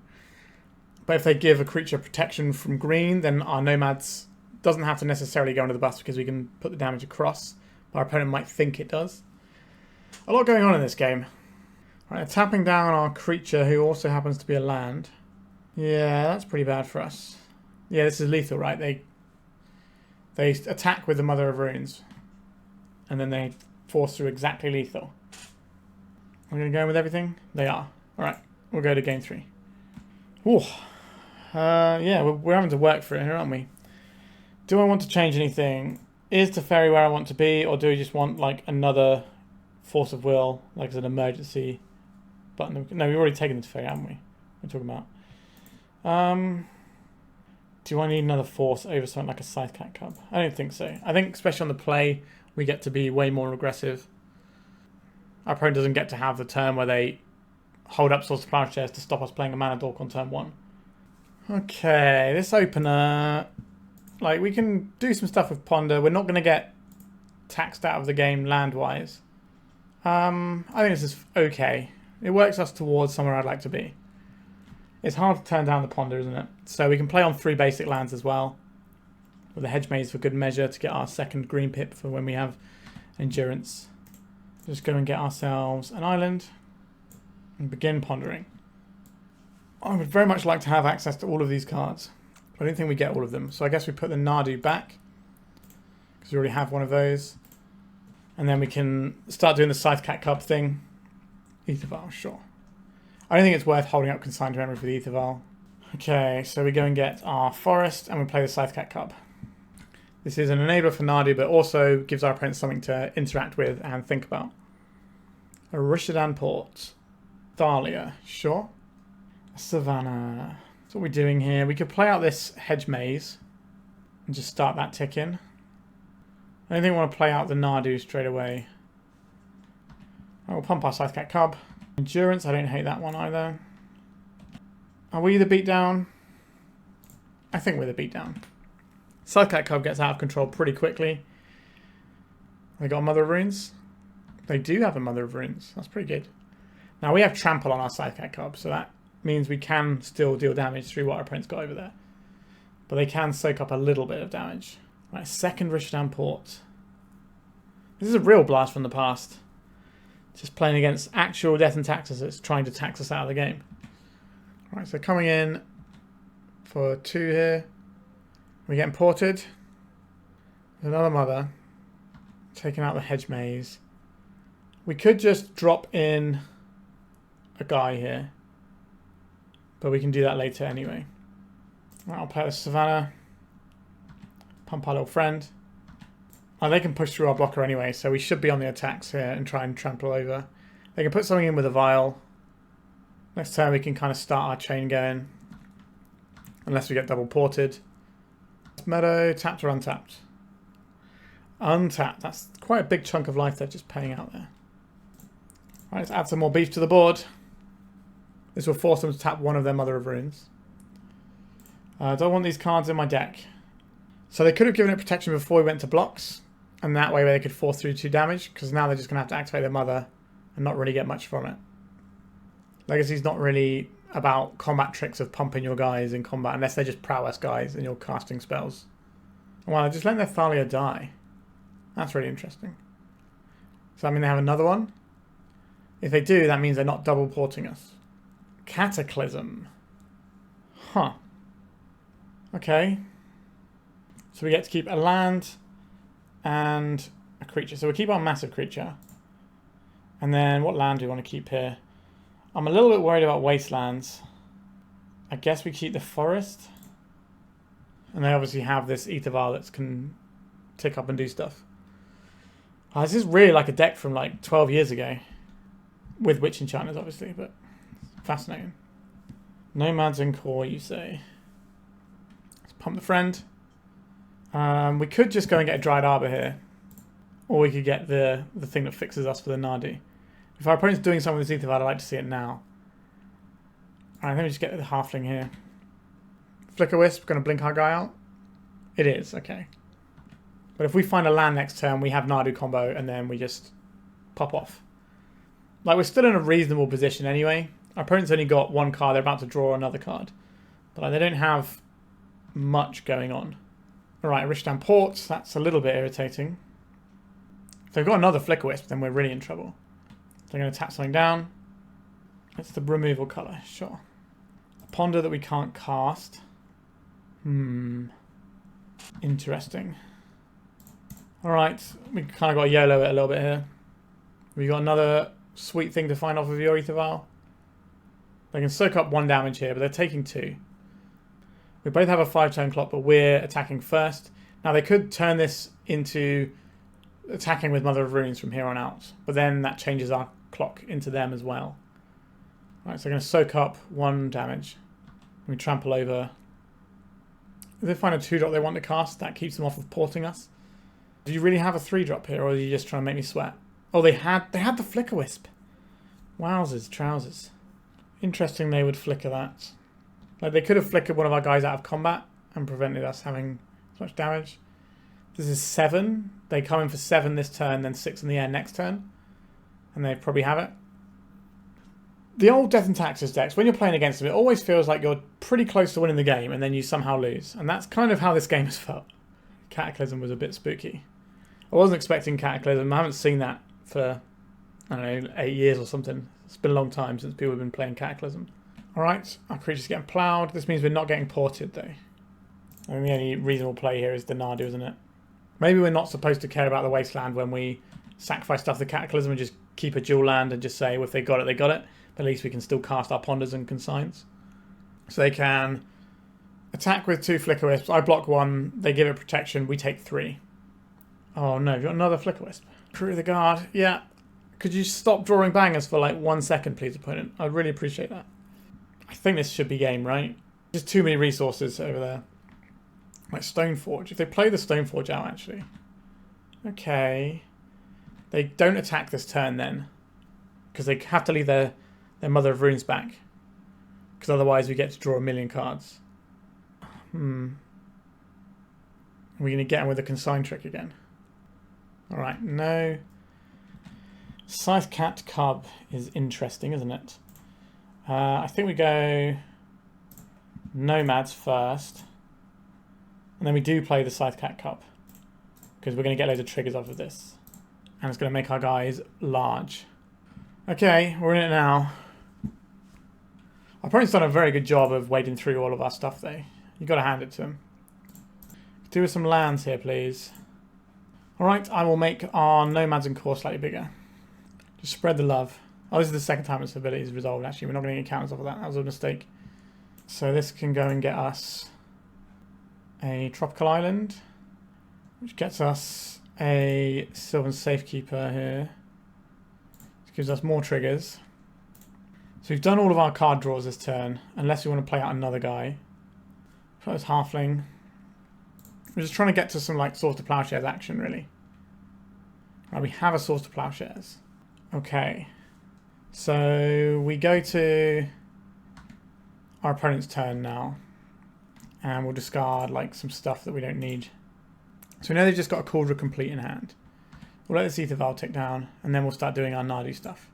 But if they give a creature protection from green, then our Nomads doesn't have to necessarily go under the bus because we can put the damage across. Our opponent might think it does. A lot going on in this game. Right, tapping down our creature who also happens to be a land. Yeah, that's pretty bad for us. Yeah, this is lethal, right? They attack with the Mother of Runes. And then they force through exactly lethal. We're going to go in with everything? They are. Alright, we'll go to game 3. Ooh. Yeah, we're having to work for it here, aren't we? Do I want to change anything? Is Teferi where I want to be? Or do we just want like another Force of Will? Like as an emergency button? No, we've already taken the Teferi, haven't we? We're talking about. Do I need another force over something like a Scythecat Cub? I don't think so. I think especially on the play, we get to be way more aggressive. Our opponent doesn't get to have the turn where they hold up Source of Plowshares to stop us playing a Mana Dork on turn 1. Okay, this opener... Like, we can do some stuff with Ponder. We're not going to get taxed out of the game land-wise. I think this is okay. It works us towards somewhere I'd like to be. It's hard to turn down the Ponder, isn't it? So we can play on 3 basic lands as well. With the Hedge Maze for good measure to get our second green pip for when we have Endurance. Just go and get ourselves an island. And begin pondering. I would very much like to have access to all of these cards. I don't think we get all of them. So I guess we put the Nadu back. Because we already have one of those. And then we can start doing the Scythecat Cub thing. Etherval, sure. I don't think it's worth holding up Consign to Memory for the Etherval. Okay, so we go and get our Forest and we play the Scythecat Cub. This is an enabler for Nadu, but also gives our opponents something to interact with and think about. A Rishadan Port. Thalia, sure. Savannah. That's what we're doing here. We could play out this Hedge Maze and just start that ticking. I don't think we want to play out the Nadu straight away. I will pump our Scythecat Cub. Endurance, I don't hate that one either. Are we the beatdown? I think we're the beatdown. Scythecat Cub gets out of control pretty quickly. They got a Mother of Runes? They do have a Mother of Runes. That's pretty good. Now we have Trample on our Scythecat Cub, so that means we can still deal damage through what our opponent's got over there. But they can soak up a little bit of damage. Right, second Rishadan Port. This is a real blast from the past. Just playing against actual Death and Taxes that's trying to tax us out of the game. Right, so coming in for 2 here. We're getting ported. There's another Mother. Taking out the Hedge Maze. We could just drop in a guy here. But we can do that later anyway. Right, I'll play with Savannah. Pump our little friend. Oh, they can push through our blocker anyway, so we should be on the attacks here and try and trample over. They can put something in with a Vial. Next turn we can kind of start our chain going. Unless we get double ported. Meadow, tapped or untapped? Untapped. That's quite a big chunk of life they're just paying out there. Right, let's add some more beef to the board. This will force them to tap one of their Mother of Runes. I don't want these cards in my deck. So they could have given it protection before we went to blocks, and that way they could force through 2 damage, because now they're just going to have to activate their Mother and not really get much from it. Legacy's not really about combat tricks of pumping your guys in combat, unless they're just prowess guys and you're casting spells. Well, I just let their Thalia die. That's really interesting. Does that mean they have another one? If they do, that means they're not double porting us. Cataclysm. Huh. Okay. So we get to keep a land and a creature. So we'll keep our massive creature. And then what land do we want to keep here? I'm a little bit worried about wastelands. I guess we keep the forest. And they obviously have this Ether Vial that can tick up and do stuff. This is really like a deck from like 12 years ago. With Witch Enchanters, obviously, but fascinating. Nomads en-Kor, you say. Let's pump the friend. We could just go and get a Dryad Arbor here. Or we could get the thing that fixes us for the Nadu. If our opponent's doing something with this Ether Vial, I'd like to see it now. Alright, let me just get the Halfling here. Flicker Wisp, going to blink our guy out? It is, okay. But if we find a land next turn, we have Nadu combo, and then we just pop off. Like, we're still in a reasonable position anyway. Our opponent's only got 1 card. They're about to draw another card. But like, they don't have much going on. Alright, Rishdan Port. That's a little bit irritating. If they've got another Flicker Wisp, then we're really in trouble. They're going to tap something down. It's the removal colour, sure. A Ponder that we can't cast. Interesting. Alright, we kind of got to YOLO it a little bit here. We got another sweet thing to find off of your Ether Vial. They can soak up 1 damage here, but they're taking 2. We both have a 5-turn clock, but we're attacking first. Now they could turn this into attacking with Mother of Runes from here on out, but then that changes our clock into them as well. Right, so they're going to soak up 1 damage. We trample over. If they find a 2-drop they want to cast, that keeps them off of porting us. Do you really have a 3-drop here, or are you just trying to make me sweat? Oh, they had the Flicker Wisp. Wowzers, trousers. Interesting they would flicker that. Like, they could have flickered one of our guys out of combat and prevented us having so much damage. This is 7. They come in for 7 this turn, then 6 in the air next turn. And they probably have it. The old Death and Taxes decks, when you're playing against them, it always feels like you're pretty close to winning the game and then you somehow lose. And that's kind of how this game has felt. Cataclysm was a bit spooky. I wasn't expecting Cataclysm. I haven't seen that for, I don't know, 8 years or something. It's been a long time since people have been playing Cataclysm. Alright, our creature's getting ploughed. This means we're not getting ported, though. I mean, the only reasonable play here is the Nadu, isn't it? Maybe we're not supposed to care about the Wasteland when we sacrifice stuff to Cataclysm and just keep a dual land and just say, well, if they got it, they got it. But at least we can still cast our Ponders and Consigns. So they can attack with 2 Flicker Wisps. I block 1. They give it protection. We take 3. Oh, no. You've got another Flicker Wisp. Crew of the Guard. Yeah. Could you stop drawing bangers for like 1 second, please, opponent? I'd really appreciate that. I think this should be game, right? Just too many resources over there. Like Stoneforge. If they play the Stoneforge out, actually. Okay. They don't attack this turn then. Because they have to leave their Mother of Runes back. Because otherwise we get to draw 1,000,000 cards. Are we going to get them with a Consign trick again? Alright, no. Scythecat Cub is interesting, isn't it? I think we go Nomads first. And then we do play the Scythecat Cub. Because we're going to get loads of triggers off of this. And it's going to make our guys large. Okay, we're in it now. Our opponent's done a very good job of wading through all of our stuff, though. You've got to hand it to him. Do with some lands here, please. Alright, I will make our Nomads en-Kor slightly bigger. Just spread the love. Oh, this is the second time its ability is resolved, actually. We're not going to get counters off of that. That was a mistake. So this can go and get us a Tropical Island, which gets us a Sylvan Safekeeper here. Which gives us more triggers. So we've done all of our card draws this turn, unless we want to play out another guy. First Halfling. We're just trying to get to some like Source to Plowshares action, really. Right, we have a Source to Plowshares. Okay. So we go to our opponent's turn now. And we'll discard like some stuff that we don't need. So we know they've just got a Cauldron Complete in hand. We'll let the Ether Valve tick down, and then we'll start doing our Nadu stuff.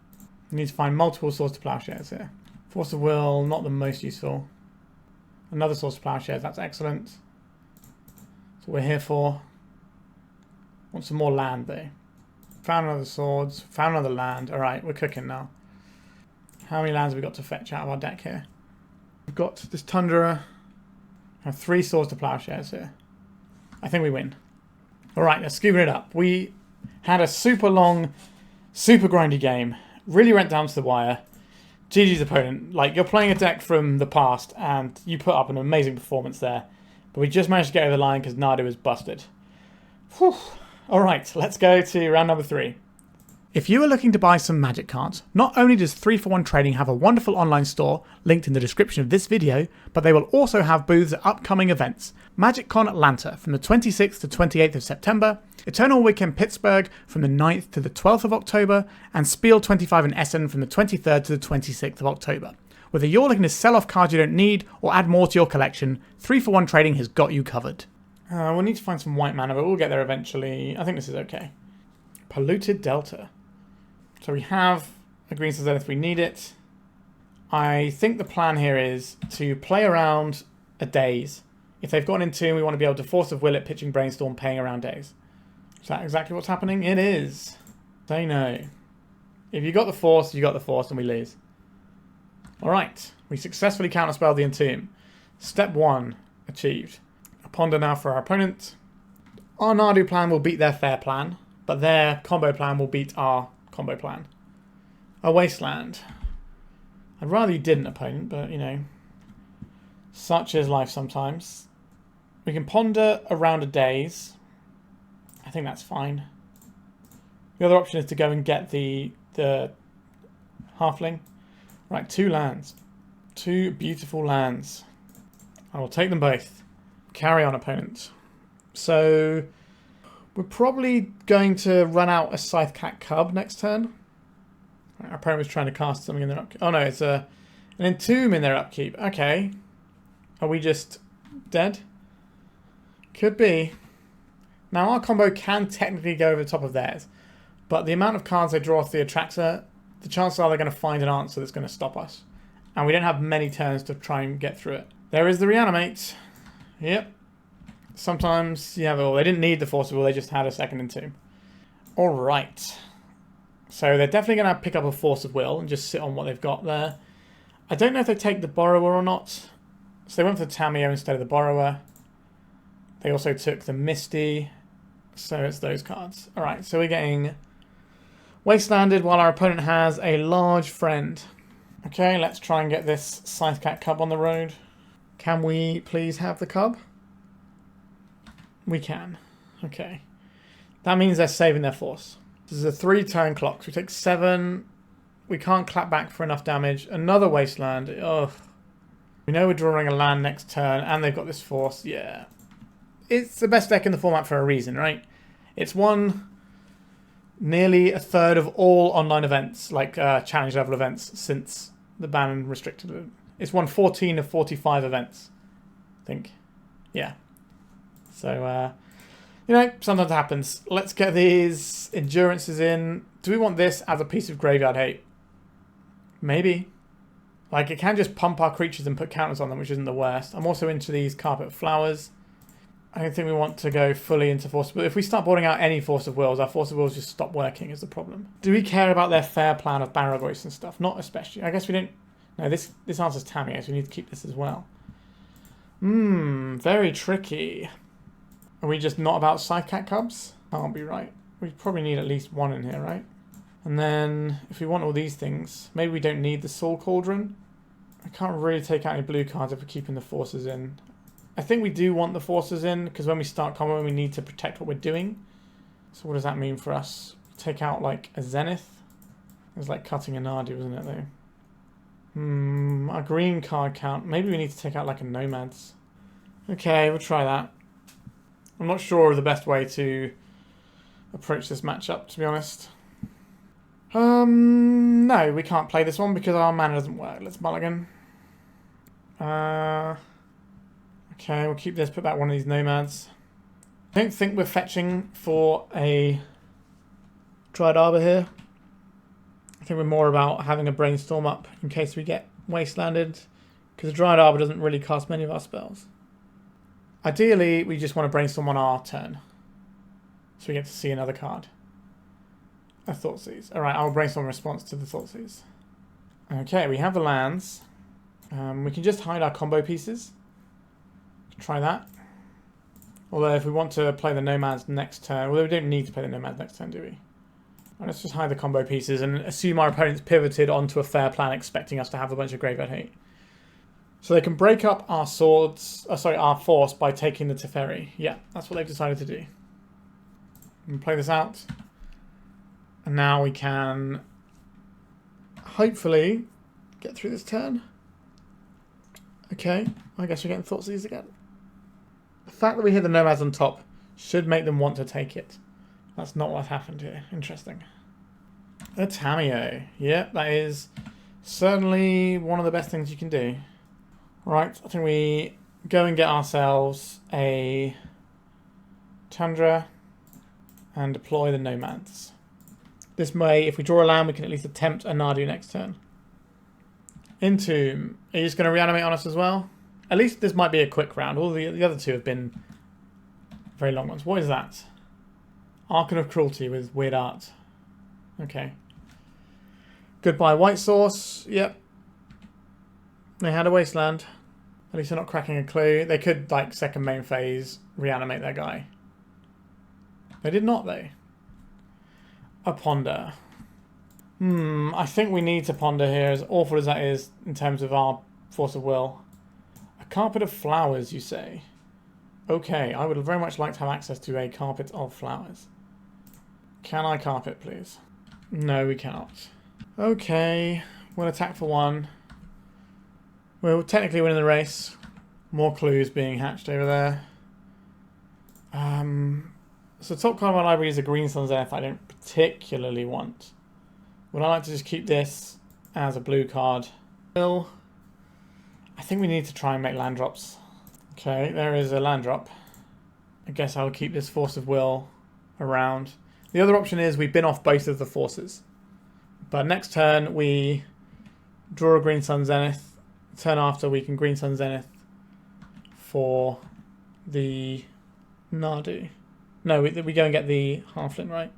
We need to find multiple Swords to Plowshares here. Force of Will, not the most useful. Another Swords to Plowshares, that's excellent. That's what we're here for. Want some more land though. Found another Swords, found another land. Alright, we're cooking now. How many lands have we got to fetch out of our deck here? We've got this Tundra. I have 3 Swords to Plowshares here. I think we win. Alright, let's scooping it up. We had a super long, super grindy game. Really went down to the wire. GG's opponent. Like, you're playing a deck from the past and you put up an amazing performance there. But we just managed to get over the line because Nadu was busted. Whew. Alright, let's go to round number 3. If you are looking to buy some Magic cards, not only does 3-for-1 Trading have a wonderful online store linked in the description of this video, but they will also have booths at upcoming events. MagicCon Atlanta from the 26th to 28th of September, Eternal Weekend Pittsburgh from the 9th to the 12th of October, and Spiel 25 in Essen from the 23rd to the 26th of October. Whether you're looking to sell off cards you don't need or add more to your collection, 3-for-1 Trading has got you covered. We'll need to find some white mana, but we'll get there eventually. I think this is okay. Polluted Delta. So we have a green Zenith if we need it. I think the plan here is to play around a daze. If they've got an Entomb, we want to be able to Force of Will it, pitching Brainstorm, paying around days. Is that exactly what's happening? It is. Say no. If you got the Force, you got the Force, and we lose. Alright, we successfully counterspelled the Entomb. Step 1 achieved. A Ponder now for our opponent. Our Nadu plan will beat their fair plan, but their combo plan will beat our combo plan. A Wasteland. I'd rather you didn't, opponent, but you know, such is life sometimes. We can Ponder around a daze. I think that's fine. The other option is to go and get the Halfling. Right, 2 lands. 2 beautiful lands. I will take them both. Carry on, opponent. So we're probably going to run out a Scythecat Cub next turn. Our opponent was trying to cast something in their upkeep. Oh no, it's an Entomb in their upkeep. Okay. Are we just dead? Could be. Now our combo can technically go over the top of theirs, but the amount of cards they draw off the Atraxa, the chances are they're going to find an answer that's going to stop us. And we don't have many turns to try and get through it. There is the Reanimate. Yep. Sometimes, yeah, well, they didn't need the Force of Will, they just had a second Entomb. Alright. So they're definitely going to pick up a Force of Will and just sit on what they've got there. I don't know if they take the Borrower or not. So they went for the Tamiyo instead of the Borrower. They also took the Misty. So it's those cards. Alright, so we're getting Wastelanded while our opponent has a large friend. Okay, let's try and get this Scythecat Cub on the road. Can we please have the Cub? We can. Okay. That means they're saving their Force. This is a 3-turn clock. So we take 7. We can't clap back for enough damage. Another Wasteland. Ugh. We know we're drawing a land next turn, and they've got this Force. Yeah. It's the best deck in the format for a reason, right? It's won nearly a third of all online events, like challenge level events, since the ban restricted it. It's won 14 of 45 events, I think. Yeah. So, you know, sometimes it happens. Let's get these endurances in. Do we want this as a piece of graveyard hate? Maybe. Like, it can just pump our creatures and put counters on them, which isn't the worst. I'm also into these Carpet of Flowers. I don't think we want to go fully into Force of Will. If we start boarding out any Force of Wills, our Force of Wills just stop working is the problem. Do we care about their fair plan of Barrow-Voice and stuff? Not especially. I guess we don't... No, this answers Tamiyo, so we need to keep this as well. Very tricky. Are we just not about Scythecat Cubs? Can't be right. We probably need at least 1 in here, right? And then, if we want all these things, maybe we don't need the Soul Cauldron. I can't really take out any blue cards if we're keeping the Forces in. I think we do want the Forces in, because when we start combo, we need to protect what we're doing. So what does that mean for us? Take out, like, a Zenith? It was like cutting a Nadu, wasn't it, though? Our green card count. Maybe we need to take out, like, a Nomads. Okay, we'll try that. I'm not sure of the best way to approach this matchup, to be honest. No, we can't play this one because our mana doesn't work. Let's mulligan. Okay, we'll keep this, put back one of these Nomads. I don't think we're fetching for a Dryad Arbor here. I think we're more about having a Brainstorm up in case we get wastelanded, because the Dryad Arbor doesn't really cast many of our spells. Ideally, we just want to Brainstorm on our turn, so we get to see another card. A Thoughtseize. Alright, I'll Brainstorm in response to the Thoughtseize. Okay, we have the lands. We can just hide our combo pieces. Try that. Although if we want to play the Nomads next turn, well, we don't need to play the Nomads next turn, do we? Right, let's just hide the combo pieces and assume our opponent's pivoted onto a fair plan, expecting us to have a bunch of graveyard hate. So they can break up our swords, our force by taking the Teferi. Yeah, that's what they've decided to do. We can play this out. And now we can hopefully get through this turn. Okay, I guess we're getting Thoughtseize again. The fact that we hit the Nomads on top should make them want to take it. That's not what's happened here. Interesting. A Tamiyo. Yep, that is certainly one of the best things you can do. Right, I think we go and get ourselves a Tundra and deploy the Nomads. This way, if we draw a land, we can at least attempt a Nadu next turn. Entomb. Are you just going to reanimate on us as well? At least this might be a quick round. All the other two have been very long ones. What is that? Archon of Cruelty with weird art. Okay. Goodbye White Source. Yep. They had a Wasteland. At least they're not cracking a clue. They could, like, second main phase, reanimate their guy. They did not, though. A Ponder. I think we need to Ponder here, as awful as that is in terms of our force of will. A Carpet of Flowers, you say? Okay, I would very much like to have access to a Carpet of Flowers. Can I carpet, please? No, we cannot. Okay, we'll attack for one. We're technically winning the race. More clues being hatched over there. So top card of my library is a Green Sun Zenith I don't particularly want. Would I like to just keep this as a blue card? Well, I think we need to try and make land drops. Okay, there is a land drop. I guess I'll keep this Force of Will around. The other option is we bin off both of the forces. But next turn we draw a Green Sun Zenith. Turn after we can Green Sun Zenith for the Nadu. No, we go and get the Halfling, right?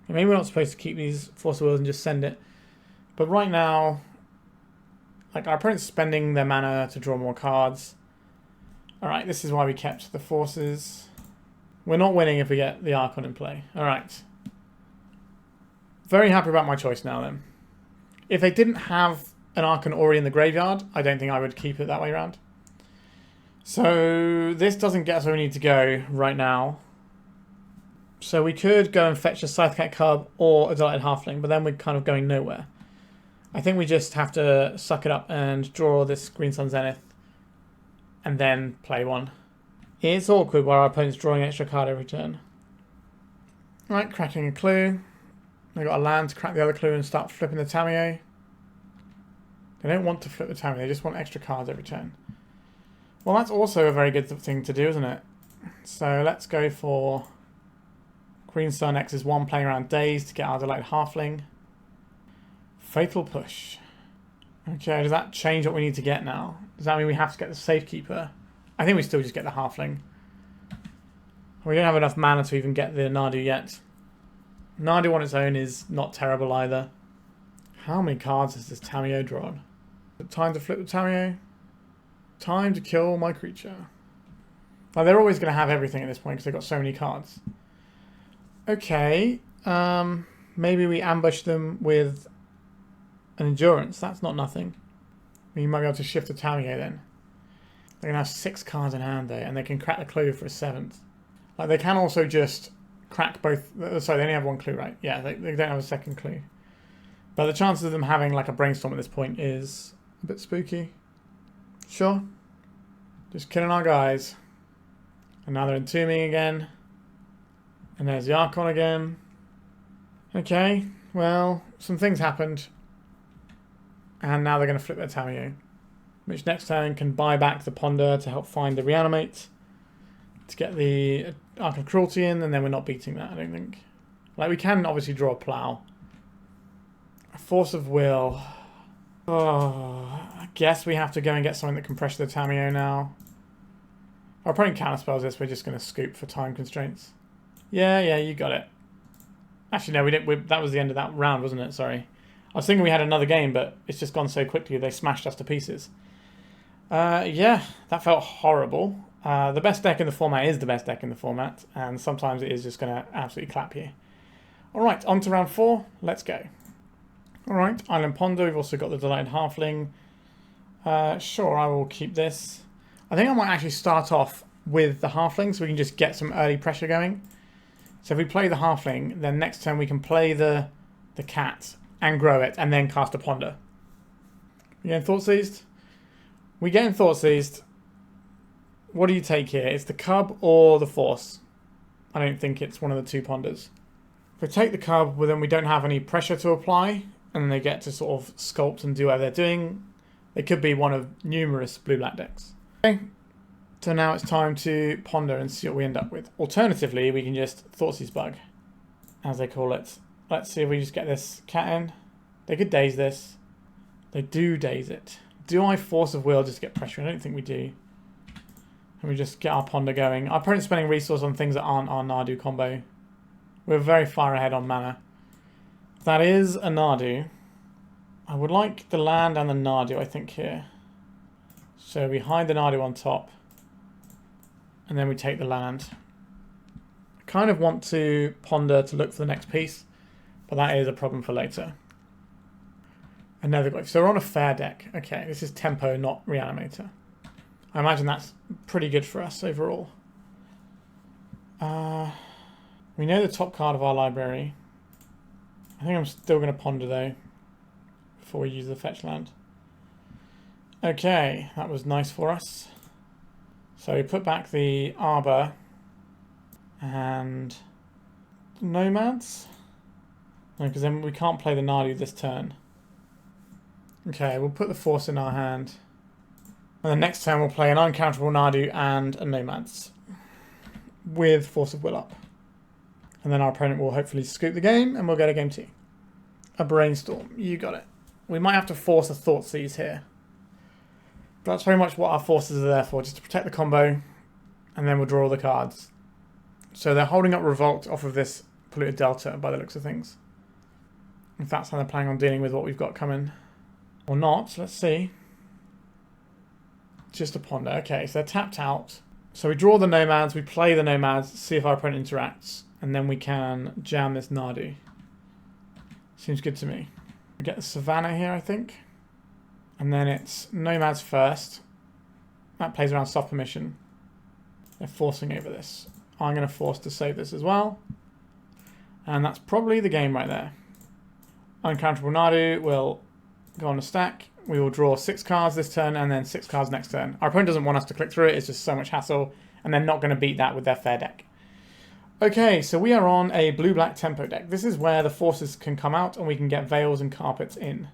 Maybe we're not supposed to keep these Force of Wills and just send it. But right now, like, our opponent's spending their mana to draw more cards. Alright, this is why we kept the forces. We're not winning if we get the Archon in play. Alright. Very happy about my choice now, then. If they didn't have an Archon already in the graveyard, I don't think I would keep it that way around. So this doesn't get us where we need to go right now. So we could go and fetch a Scythecat Cub or a Delighted Halfling, but then we're kind of going nowhere. I think we just have to suck it up and draw this Green Sun Zenith and then play one. It's awkward while our opponent's drawing an extra card every turn. Right, cracking a clue. They've got a land to crack the other clue and start flipping the Tamiyo. They don't want to flip the Tamiyo, they just want extra cards every turn. Well, that's also a very good thing to do, isn't it? So let's go for Green Sun X's 1 playing around Days to get our Delighted Halfling. Fatal Push. Okay, does that change what we need to get now? Does that mean we have to get the Safekeeper? I think we still just get the Halfling. We don't have enough mana to even get the Nadu yet. Nadu on its own is not terrible either. How many cards has this Tamiyo drawn? Is it time to flip the Tamiyo? Time to kill my creature. Like, they're always going to have everything at this point because they've got so many cards. Okay. Maybe we ambush them with an Endurance. That's not nothing. You might be able to shift the Tamiyo then. They're going to have 6 cards in hand there, and they can crack the clue for a 7th. Like, they can also just crack both... Sorry, they only have 1 clue, right? Yeah, they don't have a second clue. But the chances of them having, like, a Brainstorm at this point is a bit spooky. Sure. Just killing our guys. And now they're entombing again. And there's the Archon again. Okay. Well, some things happened. And now they're going to flip their Tamiyo. Which next turn can buy back the Ponder to help find the Reanimate. To get the Arc of Cruelty in, and then we're not beating that, I don't think. Like, we can obviously draw a Plow. A Force of Will. Oh, I guess we have to go and get something that can pressure the Tamiyo now. Our opponent counterspells this, we're just going to scoop for time constraints. Yeah, you got it. Actually, no, we didn't. That was the end of that round, wasn't it? Sorry. I was thinking we had another game, but it's just gone so quickly, they smashed us to pieces. Yeah, that felt horrible. The best deck in the format is the best deck in the format, and sometimes it is just going to absolutely clap you. Alright, on to round 4. Let's go. Alright, Island Ponder. We've also got the Delighted Halfling. Sure, I will keep this. I think I might actually start off with the Halfling so we can just get some early pressure going. So if we play the Halfling, then next turn we can play the cat and grow it, and then cast a Ponder. We getting Thought Seized? We getting Thought Seized. What do you take here? It's the Cub or the Force? I don't think it's one of the two Ponders. If we take the Cub, well, then we don't have any pressure to apply, and then they get to sort of sculpt and do whatever they're doing. It could be one of numerous blue-black decks. Okay, so now it's time to ponder and see what we end up with. Alternatively, we can just Thoughtseize Bug, as they call it. Let's see if we just get this cat in. They could daze this. They do daze it. Do I Force of Will just to get pressure? I don't think we do. And we just get our ponder going. Our opponent's spending resource on things that aren't our Nadu combo. We're very far ahead on mana. That is a Nadu. I would like the land and the Nadu, I think, here. So we hide the Nadu on top. And then we take the land. I kind of want to ponder to look for the next piece. But that is a problem for later. Another guy. So we're on a fair deck. Okay, this is tempo, not reanimator. I imagine that's pretty good for us overall. We know the top card of our library. I think I'm still going to ponder though, before we use the fetch land. Okay, that was nice for us. So we put back the Arbor and Nomads. No, because then we can't play the Nadu this turn. Okay, we'll put the Force in our hand. And then next turn we'll play an uncounterable Nadu and a Nomads. With Force of Will up. And then our opponent will hopefully scoop the game and we'll get a game 2. A Brainstorm, you got it. We might have to force a Thoughtseize here. But that's very much what our forces are there for, just to protect the combo. And then we'll draw all the cards. So they're holding up Revolt off of this Polluted Delta by the looks of things. If that's how they're planning on dealing with what we've got coming. Or not, let's see. Just a ponder. Okay, so they're tapped out. So we draw the Nomads, we play the Nomads, see if our opponent interacts, and then we can jam this Nadu. Seems good to me. We get the Savannah here, I think. And then it's Nomads first. That plays around soft permission. They're forcing over this. I'm going to force to save this as well. And that's probably the game right there. Uncounterable Nadu will go on the stack. We will draw 6 cards this turn and then 6 cards next turn. Our opponent doesn't want us to click through it. It's just so much hassle. And they're not going to beat that with their fair deck. Okay, so we are on a blue-black tempo deck. This is where the forces can come out and we can get Veils and Carpets in.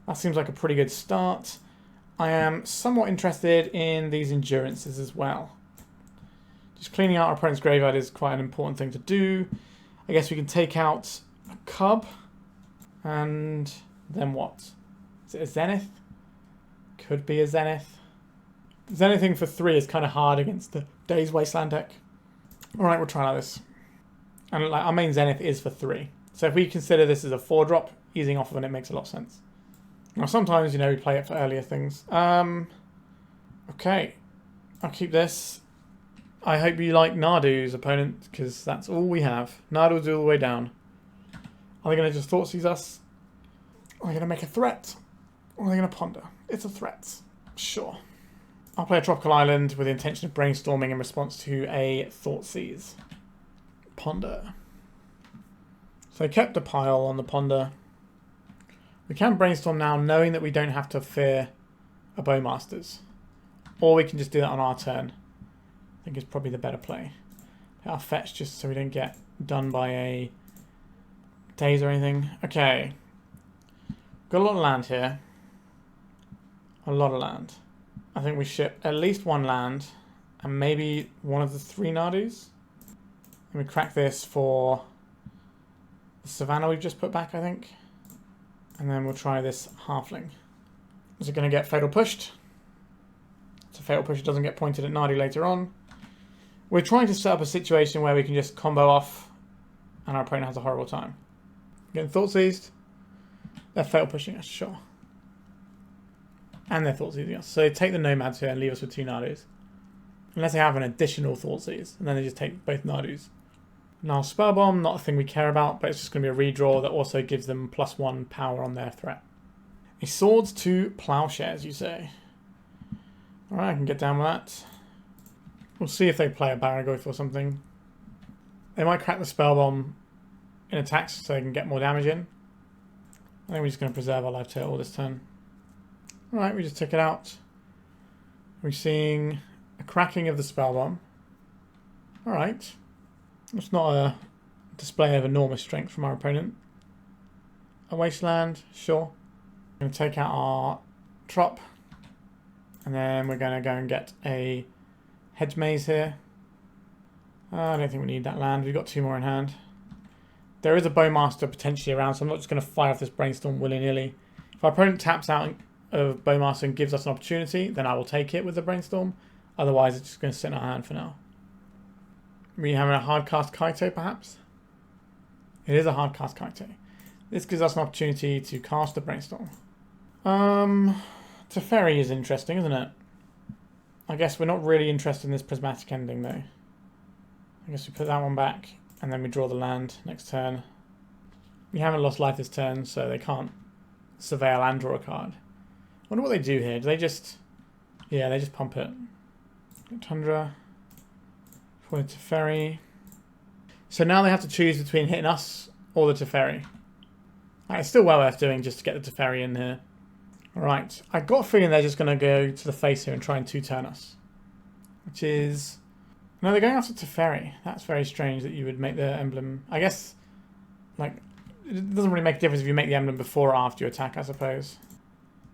That seems like a pretty good start. I am somewhat interested in these Endurances as well. Just cleaning out our opponent's graveyard is quite an important thing to do. I guess we can take out a Cub. And then what? Is it a Zenith? Could be a Zenith. Zenithing for 3 is kind of hard against the Daze Wasteland deck. Alright, we'll try like this. And like, our main Zenith is for 3. So if we consider this as a 4-drop, easing off of it makes a lot of sense. Now sometimes, you know, we play it for earlier things. Okay. I'll keep this. I hope you like Nadu's opponent, because that's all we have. Nadu's all the way down. Are they going to just Thoughtseize us? Are they going to make a threat? Or are they going to ponder? It's a threat. Sure. I'll play a Tropical Island with the intention of brainstorming in response to a Thoughtseize. Ponder. So I kept a pile on the ponder. We can brainstorm now, knowing that we don't have to fear a Bowmasters. Or we can just do that on our turn. I think it's probably the better play. I'll fetch just so we don't get done by a days or anything. Okay. Got a lot of land here. A lot of land. I think we ship at least one land and maybe one of the 3 Nadus. And we crack this for the Savannah we've just put back, I think. And then we'll try this Halfling. Is it going to get Fatal Pushed? It's a Fatal Push. It doesn't get pointed at Nadu later on. We're trying to set up a situation where we can just combo off and our opponent has a horrible time. Getting Thought Seized. They're Fatal Pushing us, sure. And they're Thought Seizing us. So they take the Nomads here and leave us with 2 Nadus. Unless they have an additional Thought Seize. And then they just take both Nadus. Now Spell Bomb, not a thing we care about, but it's just going to be a redraw that also gives them +1 power on their threat. A Swords to Plowshares, you say? Alright, I can get down with that. We'll see if they play a Baragoth or something. They might crack the Spell Bomb in attacks so they can get more damage in. I think we're just going to preserve our life total this turn. Alright, we just took it out. We're seeing a cracking of the Spell Bomb. Alright. It's not a display of enormous strength from our opponent. A Wasteland, sure. We're going to take out our Trop. And then we're going to go and get a Hedge Maze here. I don't think we need that land. We've got 2 more in hand. There is a Bowmaster potentially around, so I'm not just going to fire off this Brainstorm willy-nilly. If our opponent taps out of Bowmaster and gives us an opportunity, then I will take it with the Brainstorm. Otherwise, it's just going to sit in our hand for now. We have a hardcast Kaito, perhaps? It is a hardcast Kaito. This gives us an opportunity to cast the Brainstorm. Teferi is interesting, isn't it? I guess we're not really interested in this Prismatic Ending, though. I guess we put that one back, and then we draw the land next turn. We haven't lost life this turn, so they can't surveil and draw a card. I wonder what they do here. Do they just... Yeah, they just pump it. Tundra. For the Teferi. So now they have to choose between hitting us or the Teferi. It's still well worth doing just to get the Teferi in here. Alright, I got a feeling they're just going to go to the face here and try and 2-turn us. Which is... No, they're going after Teferi. That's very strange that you would make the emblem... I guess, like, it doesn't really make a difference if you make the emblem before or after you attack, I suppose.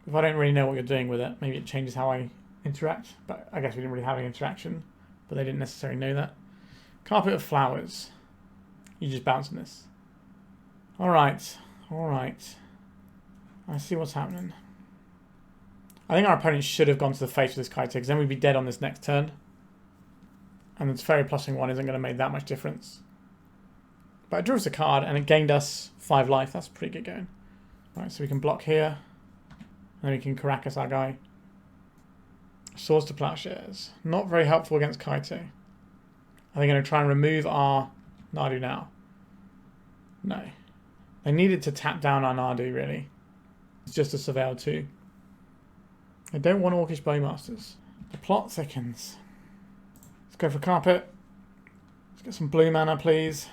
If I don't really know what you're doing with it, maybe it changes how I interact. But I guess we didn't really have any interaction. But they didn't necessarily know that. Carpet of Flowers. You just bounce on this. Alright. Alright. I see what's happening. I think our opponent should have gone to the face with this Kaito, because then we'd be dead on this next turn. And the Teferi +1 isn't going to make that much difference. But it drew us a card, and it gained us 5 life. That's pretty good going. Right, so we can block here. And then we can Karakas our guy. Swords to Plowshares. Not very helpful against Kaito. Are they going to try and remove our Nadu now? No. They needed to tap down our Nadu, really. It's just a Surveil 2. I don't want Orcish Bowmasters. The plot thickens. Let's go for Carpet. Let's get some blue mana, please.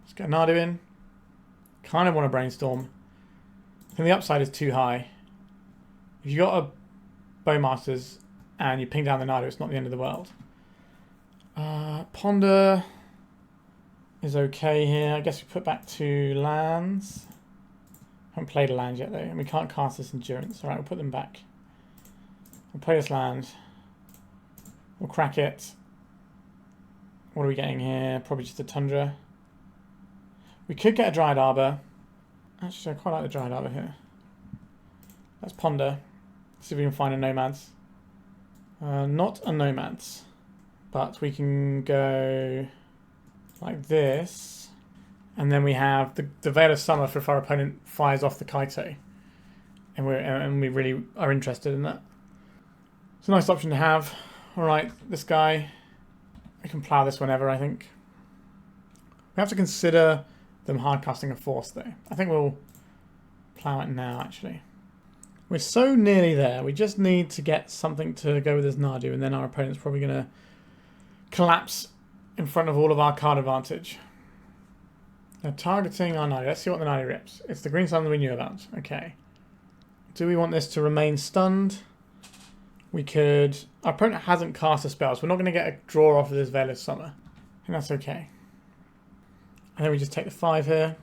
Let's get Nadu in. Kind of want to Brainstorm. I think the upside is too high. If you got a Bowmasters and you ping down the Nadu, it's not the end of the world. Ponder is okay here. I guess we put back 2 lands. Haven't played a land yet though, and we can't cast this Endurance. Alright, we'll put them back. We'll play this land. We'll crack it. What are we getting here? Probably just a Tundra. We could get a Dryad Arbor. Actually, I quite like the Dryad Arbor here. Let's ponder. See if we can find a Nomads. Not a Nomads. But we can go like this. And then we have the Veil of Summer for if our opponent fires off the Kaito. And we really are interested in that. It's a nice option to have. Alright, this guy. We can plow this whenever, I think. We have to consider them hardcasting a Force, though. I think we'll plow it now, actually. We're so nearly there. We just need to get something to go with this Nadu, and then our opponent's probably going to collapse in front of all of our card advantage. They're targeting our Nadu. Let's see what the Nadu rips. It's the green sun that we knew about. Okay. Do we want this to remain stunned? We could... Our opponent hasn't cast a spell, so we're not going to get a draw off of this Veil of Summer. I think that's okay. And then we just take the 5 here.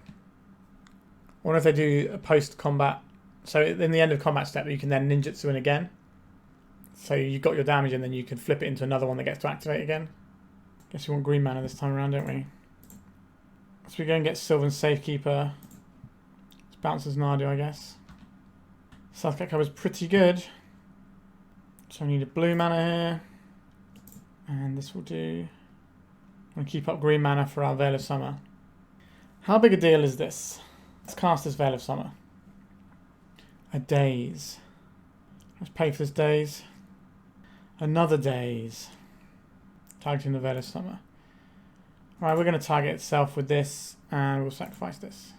I wonder if they do a post-combat. So in the end of combat step, you can then ninjutsu in again. So you've got your damage and then you can flip it into another one that gets to activate again. Guess we want green mana this time around, don't we? So we go and get Sylvan Safekeeper. It bounces Nadu, I guess. Scythecat Cub is pretty good. So we need a blue mana here. And this will do. I'm going to keep up green mana for our Veil of Summer. How big a deal is this? Let's cast this Veil of Summer. A daze. Let's pay for this daze. Another daze. Targeting the Veil of Summer. Alright, we're going to target itself with this, and we'll sacrifice this.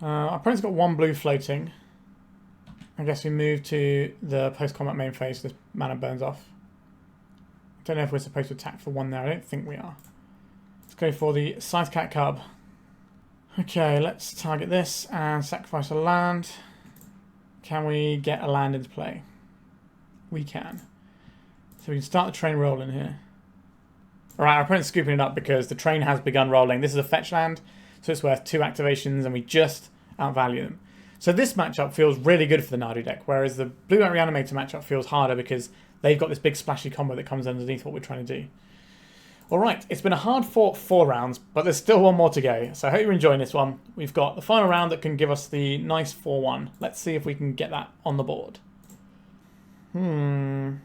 Our opponent's got one blue floating. I guess we move to the post-combat main phase, so this mana burns off. I don't know if we're supposed to attack for one there, I don't think we are. Let's go for the Scythecat Cub. Okay, let's target this and sacrifice a land. Can we get a land into play? We can. So we can start the train rolling here. Alright, our opponent's scooping it up because the train has begun rolling. This is a fetch land, so it's worth 2 activations, and we just outvalue them. So this matchup feels really good for the Nadu deck, whereas the Blue White Reanimator matchup feels harder because they've got this big splashy combo that comes underneath what we're trying to do. Alright, it's been a hard fought 4 rounds, but there's still one more to go. So I hope you're enjoying this one. We've got the final round that can give us the nice 4-1. Let's see if we can get that on the board. We've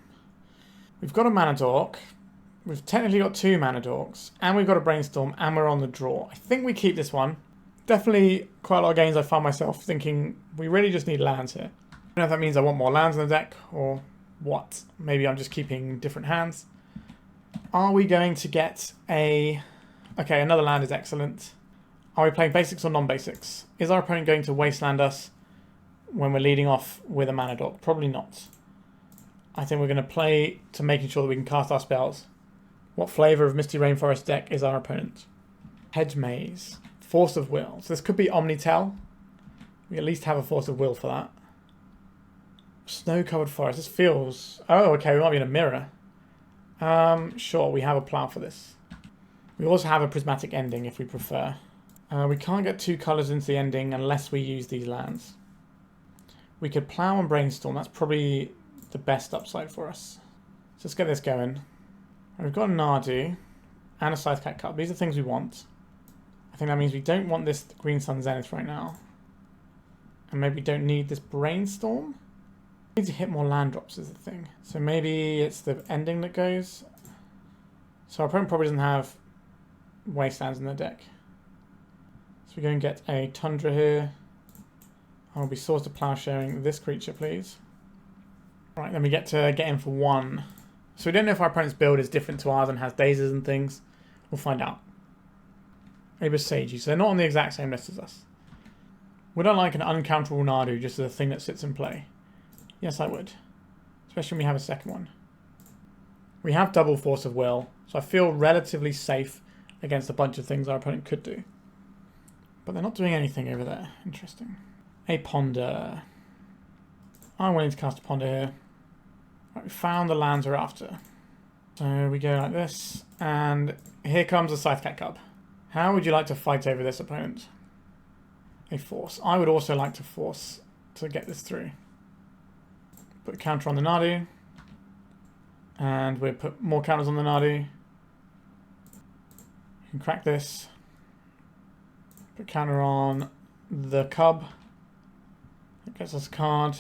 got a Mana Dork. We've technically got 2 Mana Dorks. And we've got a Brainstorm, and we're on the draw. I think we keep this one. Definitely quite a lot of games I found myself thinking, we really just need lands here. I don't know if that means I want more lands in the deck, or what. Maybe I'm just keeping different hands. Are we going to get a... Okay, another land is excellent. Are we playing basics or non-basics? Is our opponent going to wasteland us when we're leading off with a Mana Dork? Probably not. I think we're going to play to making sure that we can cast our spells. What flavour of Misty Rainforest deck is our opponent? Hedge Maze. Force of Will. So this could be Omnitel. We at least have a Force of Will for that. Snow-covered forest. This feels... Oh, okay, we might be in a mirror. Sure, we have a plow for this. We also have a prismatic ending if we prefer. We can't get 2 colours into the ending unless we use these lands. We could plow and brainstorm. That's probably the best upside for us. So let's get this going. We've got a Nadu and a Scythecat Cub. These are things we want. I think that means we don't want this Green Sun Zenith right now. And maybe we don't need this Brainstorm. We need to hit more land drops is the thing. So maybe it's the ending that goes. So our opponent probably doesn't have wastelands in their deck. So we go and get a Tundra here. I'll be sourced to Plowsharing this creature, please. Right, then we get to get in for 1. So we don't know if our opponent's build is different to ours and has dazes and things. We'll find out. Maybe Seiji, so they're not on the exact same list as us. Would I like an uncounterable Nadu just as a thing that sits in play? Yes, I would. Especially when we have a second one. We have double Force of Will, so I feel relatively safe against a bunch of things our opponent could do. But they're not doing anything over there. Interesting. A Ponder. I'm willing to cast a Ponder here. Right, we found the lands we're after. So we go like this, and here comes the Scythecat Cub. How would you like to fight over this opponent? A force. I would also like to force to get this through. Put a counter on the Nadu. And we'll put more counters on the Nadu. You can crack this. Put counter on the Cub. That gets us a card.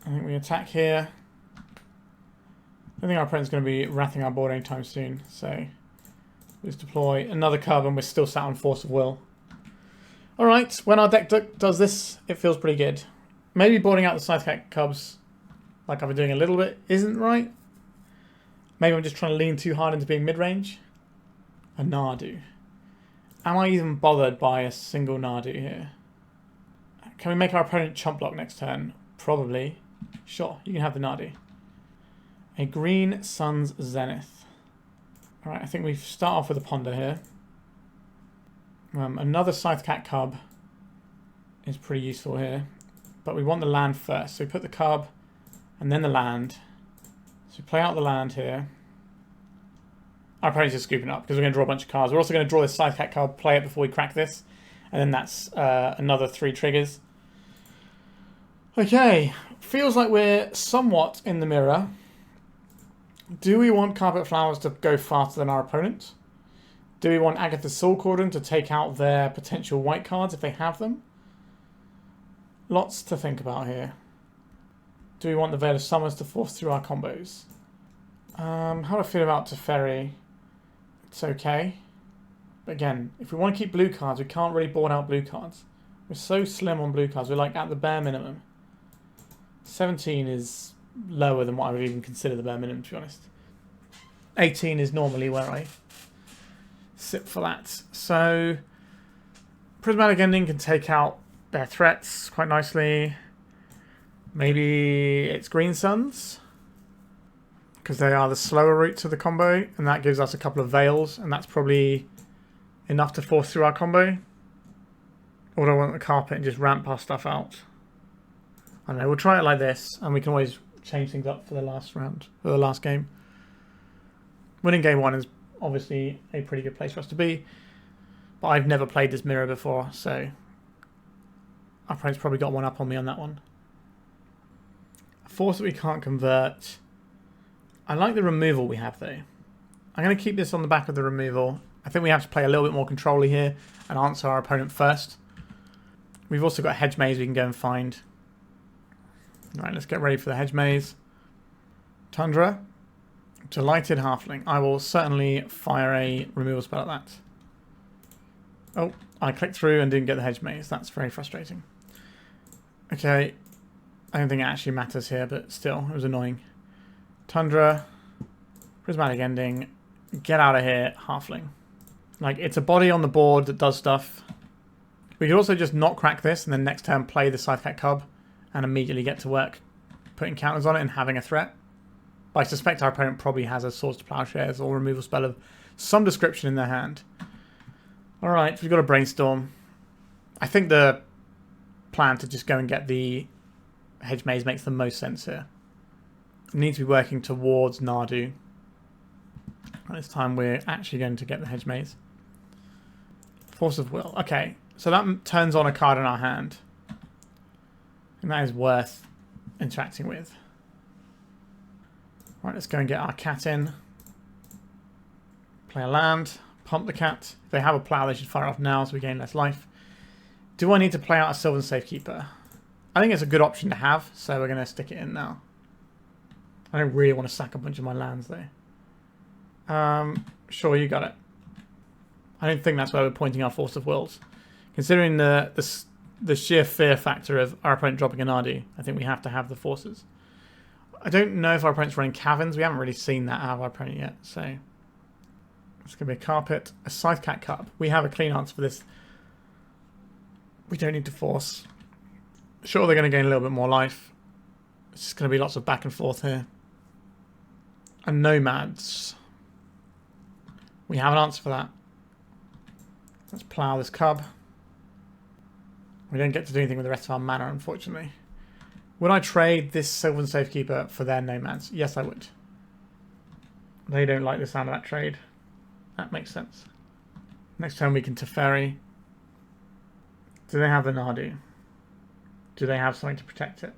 I think we attack here. I don't think our opponent's going to be wrathing our board anytime soon, so let's deploy another Cub and we're still sat on Force of Will. Alright, when our deck does this, it feels pretty good. Maybe boarding out the Scythecat Cubs, like I've been doing a little bit, isn't right. Maybe I'm just trying to lean too hard into being mid-range. A Nadu. Am I even bothered by a single Nadu here? Can we make our opponent chump block next turn? Probably. Sure, you can have the Nadu. A Green Sun's Zenith. Alright, I think we start off with a Ponder here. Another Scythecat Cub is pretty useful here. But we want the land first. So we put the Cub and then the land. So we play out the land here. Our opponent's just scooping up because we're going to draw a bunch of cards. We're also going to draw this Scythecat Cub, play it before we crack this. And then that's another 3 triggers. Okay, feels like we're somewhat in the mirror. Do we want Carpet Flowers to go faster than our opponent? Do we want Agatha's Soul Cordon to take out their potential white cards if they have them? Lots to think about here. Do we want the Veil of Summers to force through our combos? How do I feel about Teferi? It's okay. But again, if we want to keep blue cards, we can't really board out blue cards. We're so slim on blue cards. We're like at the bare minimum. 17 is lower than what I would even consider the bare minimum, to be honest. 18 is normally where I sit for that. So, Prismatic Ending can take out their threats quite nicely. Maybe it's Green Suns, because they are the slower route to the combo, and that gives us a couple of Veils, and that's probably enough to force through our combo. Or do I want the carpet and just ramp our stuff out? I don't know, we'll try it like this, and we can always change things up for the last round, for the last game. Winning game 1 is obviously a pretty good place for us to be, but I've never played this mirror before, so our opponent's probably got one up on me on that one. A force that we can't convert. I like the removal we have though. I'm going to keep this on the back of the removal. I think we have to play a little bit more control here and answer our opponent first. We've also got a Hedge Maze we can go and find. Right, let's get ready for the Hedge Maze. Tundra. Delighted Halfling. I will certainly fire a removal spell at that. Oh, I clicked through and didn't get the Hedge Maze. That's very frustrating. Okay. I don't think it actually matters here, but still, it was annoying. Tundra. Prismatic Ending. Get out of here, Halfling. Like, it's a body on the board that does stuff. We could also just not crack this and then next turn play the Scythecat Cub and immediately get to work putting counters on it and having a threat. But I suspect our opponent probably has a Swords to Plowshares or removal spell of some description in their hand. Alright, we've got a Brainstorm. I think the plan to just go and get the Hedge Maze makes the most sense here. We need to be working towards Nadu. And this time we're actually going to get the Hedge Maze. Force of Will. Okay, so that turns on a card in our hand. And that is worth interacting with. Right, let's go and get our cat in. Play a land. Pump the cat. If they have a plow, they should fire off now so we gain less life. Do I need to play out a Sylvan Safekeeper? I think it's a good option to have, so we're going to stick it in now. I don't really want to sack a bunch of my lands, though. Sure, you got it. I don't think that's where we're pointing our Force of Wills. Considering the sheer fear factor of our opponent dropping a Nadu, I think we have to have the forces. I don't know if our opponent's running Caverns. We haven't really seen that out of our opponent yet, so it's going to be a Carpet, a Scythecat Cub. We have a clean answer for this. We don't need to force. Sure, they're going to gain a little bit more life. It's just going to be lots of back and forth here. And Nomads. We have an answer for that. Let's plow this Cub. We don't get to do anything with the rest of our mana, unfortunately. Would I trade this Sylvan Safekeeper for their Nomads? Yes, I would. They don't like the sound of that trade. That makes sense. Next turn we can Teferi. Do they have the Nadu? Do they have something to protect it?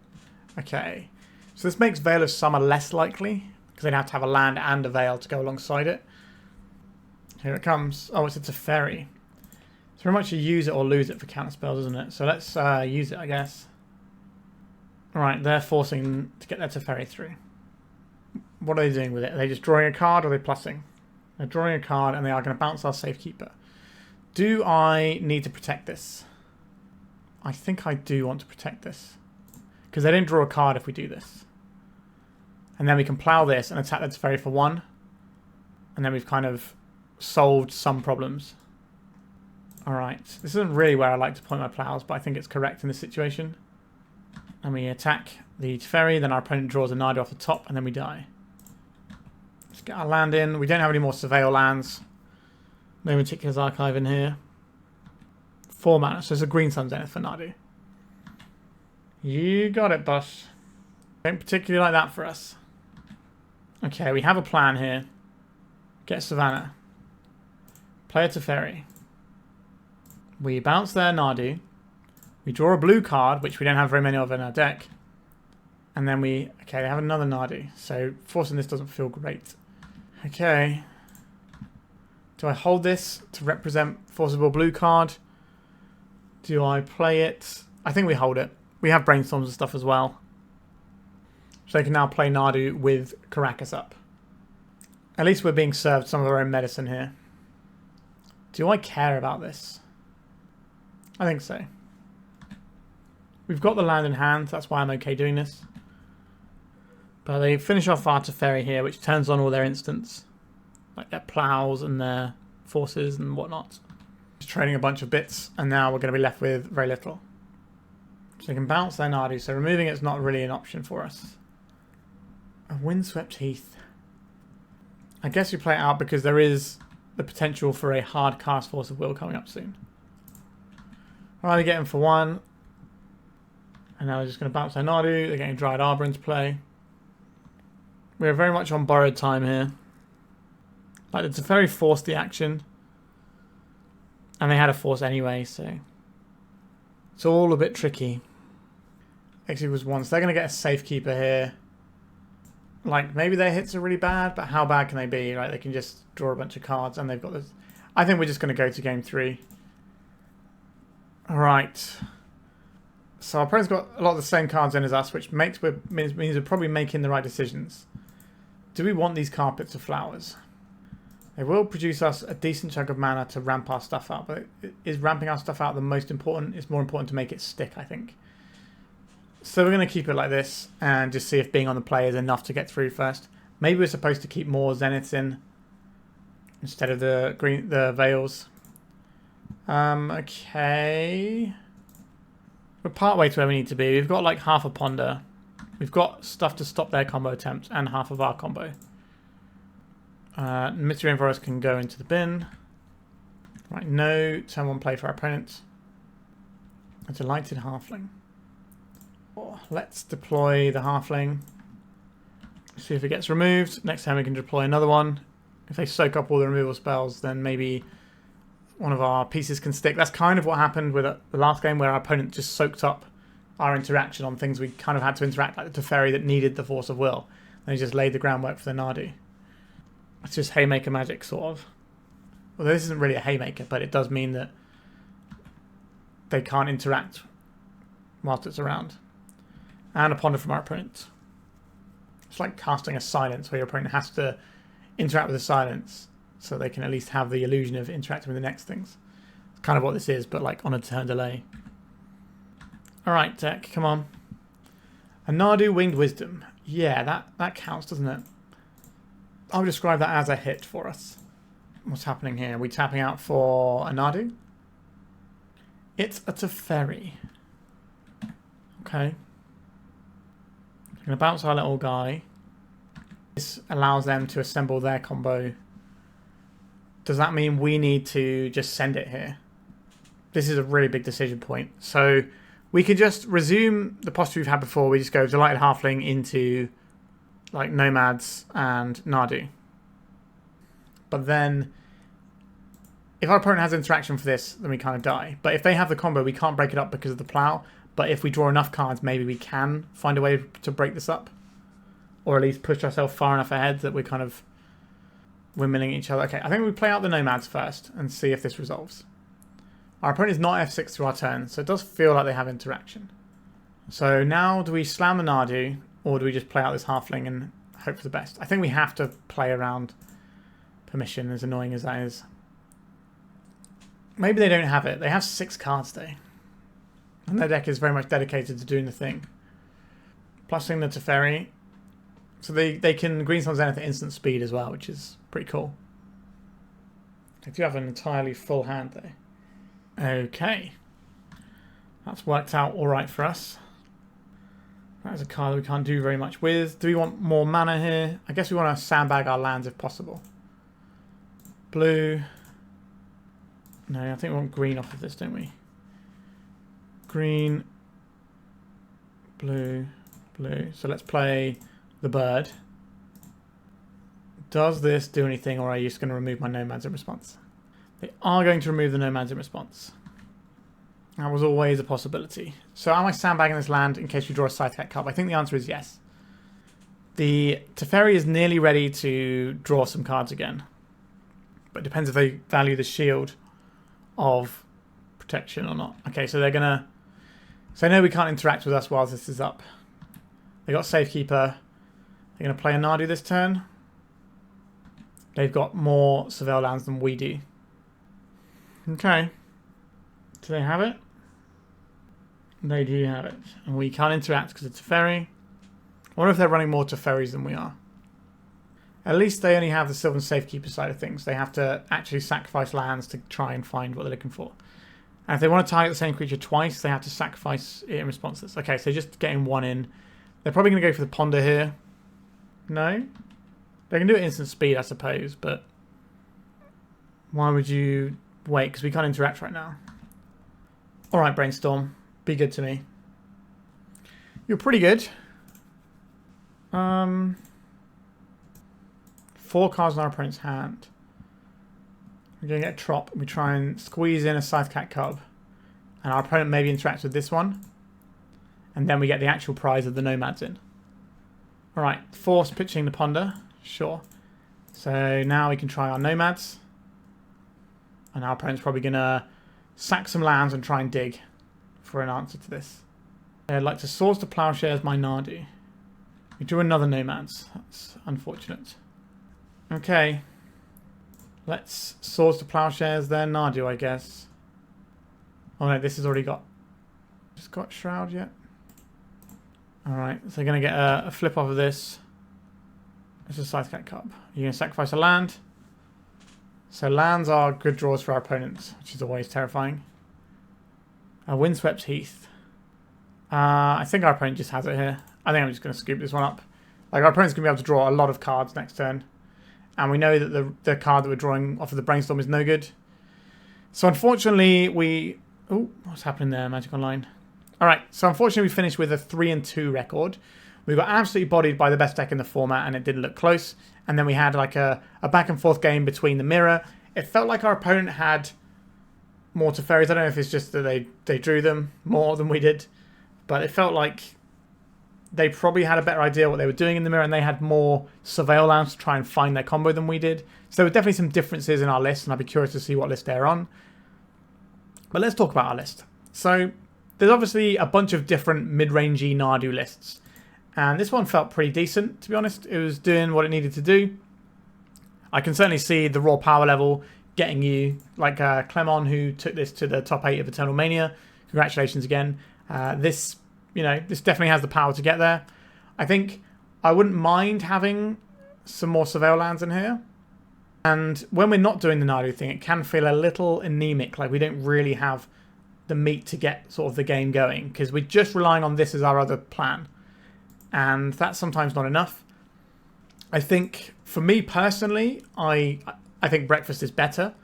Okay. So this makes Veil of Summer less likely, because they'd have to have a land and a Veil to go alongside it. Here it comes. Oh, it's a Teferi. It's very much a use it or lose it for counter spells, isn't it? So let's use it, I guess. Alright, they're forcing to get their Teferi through. What are they doing with it? Are they just drawing a card or are they plussing? They're drawing a card and they are going to bounce our Safekeeper. Do I need to protect this? I think I do want to protect this. Because they didn't draw a card if we do this. And then we can plow this and attack the Teferi for 1. And then we've kind of solved some problems. Alright, this isn't really where I like to point my plows, but I think it's correct in this situation. And we attack the Teferi, then our opponent draws a Nadu off the top, and then we die. Let's get our land in. We don't have any more Surveil lands. No Meticulous Archive in here. 4 mana, so it's a Green Sun Zenith for Nadu. You got it, boss. Don't particularly like that for us. Okay, we have a plan here. Get Savannah. Play a Teferi. We bounce their Nadu. We draw a blue card, which we don't have very many of in our deck. And then okay, they have another Nadu. So forcing this doesn't feel great. Okay. Do I hold this to represent forcible blue card? Do I play it? I think we hold it. We have Brainstorms and stuff as well. So they can now play Nadu with Karakas up. At least we're being served some of our own medicine here. Do I care about this? I think so. We've got the land in hand, that's why I'm okay doing this. But they finish off our Teferi here, which turns on all their instants. Like their plows and their forces and whatnot. Just trading a bunch of bits, and now we're going to be left with very little. So they can bounce their Nadu, so removing it's not really an option for us. A Windswept Heath. I guess you play it out because there is the potential for a hard cast Force of Will coming up soon. Alright, we get him for 1. And now we're just going to bounce their Nadu. They're getting Dryad Arbor into play. We're very much on borrowed time here. Like, it's a very forced the action. And they had a force anyway, so it's all a bit tricky. X was 1, so they're going to get a Safekeeper here. Like, maybe their hits are really bad, but how bad can they be? Like, they can just draw a bunch of cards, and they've got this. I think we're just going to go to game 3. Alright. So our opponent's got a lot of the same cards in as us, which means we're probably making the right decisions. Do we want these carpets of flowers? They will produce us a decent chunk of mana to ramp our stuff up, but is ramping our stuff out the most important? It's more important to make it stick, I think. So we're going to keep it like this and just see if being on the play is enough to get through first. Maybe we're supposed to keep more Zeniths in instead of the Veils. Okay. We're part way to where we need to be. We've got like half a Ponder. We've got stuff to stop their combo attempts and half of our combo. Misty Rainforest can go into the bin. Right, no turn 1 play for our opponent. A Delighted Halfling. Let's deploy the Halfling. See if it gets removed. Next time we can deploy another one. If they soak up all the removal spells, then maybe one of our pieces can stick. That's kind of what happened with the last game, where our opponent just soaked up our interaction on things we kind of had to interact, like the Teferi that needed the Force of Will. And he just laid the groundwork for the Nadu. It's just Haymaker magic, sort of. Well, this isn't really a Haymaker, but it does mean that they can't interact whilst it's around. And a Ponder from our opponent. It's like casting a Silence, where your opponent has to interact with the Silence so they can at least have the illusion of interacting with the next things. It's kind of what this is, but like on a turn delay. Alright, deck, come on. A Nadu Winged Wisdom. Yeah, that counts, doesn't it? I would describe that as a hit for us. What's happening here? Are we tapping out for a Nadu? It's a Teferi. Okay. I'm going to bounce our little guy. This allows them to assemble their combo. Does that mean we need to just send it here? This is a really big decision point. So we could just resume the posture we've had before. We just go Delighted Halfling into like Nomads and Nadu. But then if our opponent has interaction for this, then we kind of die. But if they have the combo, we can't break it up because of the plow. But if we draw enough cards, maybe we can find a way to break this up. Or at least push ourselves far enough ahead that we're kind of windmilling each other. Okay, I think we play out the Nomads first and see if this resolves. Our opponent is not F6 through our turn, so it does feel like they have interaction. So now do we slam the Nadu, or do we just play out this Halfling and hope for the best? I think we have to play around permission, as annoying as that is. Maybe they don't have it. They have 6 cards though. And their deck is very much dedicated to doing the thing. Plusing the Teferi. So they can Green-Sun Zenith at instant speed as well, which is pretty cool. They do have an entirely full hand though. Okay. That's worked out alright for us. That is a card that we can't do very much with. Do we want more mana here? I guess we want to sandbag our lands if possible. Blue. No, I think we want green off of this, don't we? Green. Blue. Blue. So let's play the bird. Does this do anything, or are you just going to remove my Nomads in response? They are going to remove the Nomads in response. That was always a possibility. So am I sandbagging this land in case we draw a Scythecat Cub? I think the answer is yes. The Teferi is nearly ready to draw some cards again. But it depends if they value the shield of protection or not. Okay, so they're going to... So I know we can't interact with us while this is up. They got Safekeeper. They're going to play a Nadu this turn. They've got more Surveil lands than we do. Okay. Do they have it? They do have it. And we can't interact because it's Teferi. I wonder if they're running more Teferis than we are. At least they only have the Sylvan Safekeeper side of things. They have to actually sacrifice lands to try and find what they're looking for. And if they want to target the same creature twice, they have to sacrifice it in response to this. Okay, so just getting one in. They're probably going to go for the Ponder here. No? They can do it instant speed, I suppose, but why would you wait? Because we can't interact right now. Alright, Brainstorm. Be good to me. You're pretty good. 4 cards in our opponent's hand. We're going to get a Trop. We try and squeeze in a Scythecat Cub. And our opponent maybe interacts with this one. And then we get the actual prize of the Nomads in. Alright, Force pitching the Ponder. Sure. So now we can try our Nomads. And our opponent's probably going to sack some lands and try and dig for an answer to this. I'd like to source the Plowshares my Nadu. We drew another Nomads. That's unfortunate. Okay. Let's source the Plowshares their Nadu, I guess. Oh no, this has already got... Just got Shroud yet? Alright, so they're going to get a flip off of this. This is Scythecat Cub. You're going to sacrifice a land. So lands are good draws for our opponents, which is always terrifying. Windswept Heath. I think our opponent just has it here. I think I'm just going to scoop this one up. Like, our opponent's going to be able to draw a lot of cards next turn. And we know that the card that we're drawing off of the Brainstorm is no good. So unfortunately we... Oh, what's happening there, Magic Online? Alright, so unfortunately we finished with a 3-2 record. We got absolutely bodied by the best deck in the format and it didn't look close. And then we had like a back and forth game between the mirror. It felt like our opponent had more Teferis. I don't know if it's just that they drew them more than we did. But it felt like they probably had a better idea what they were doing in the mirror and they had more Surveil lands to try and find their combo than we did. So there were definitely some differences in our list and I'd be curious to see what list they're on. But let's talk about our list. So there's obviously a bunch of different mid-rangey Nadu lists. And this one felt pretty decent, to be honest. It was doing what it needed to do. I can certainly see the raw power level getting you, like Clément, who took this to the top 8 of Eternal Mania. Congratulations again. This definitely has the power to get there. I think I wouldn't mind having some more Surveil lands in here. And when we're not doing the Nadu thing, it can feel a little anemic, like we don't really have the meat to get sort of the game going, because we're just relying on this as our other plan. And that's sometimes not enough. I think, for me personally, I think Breakfast is better.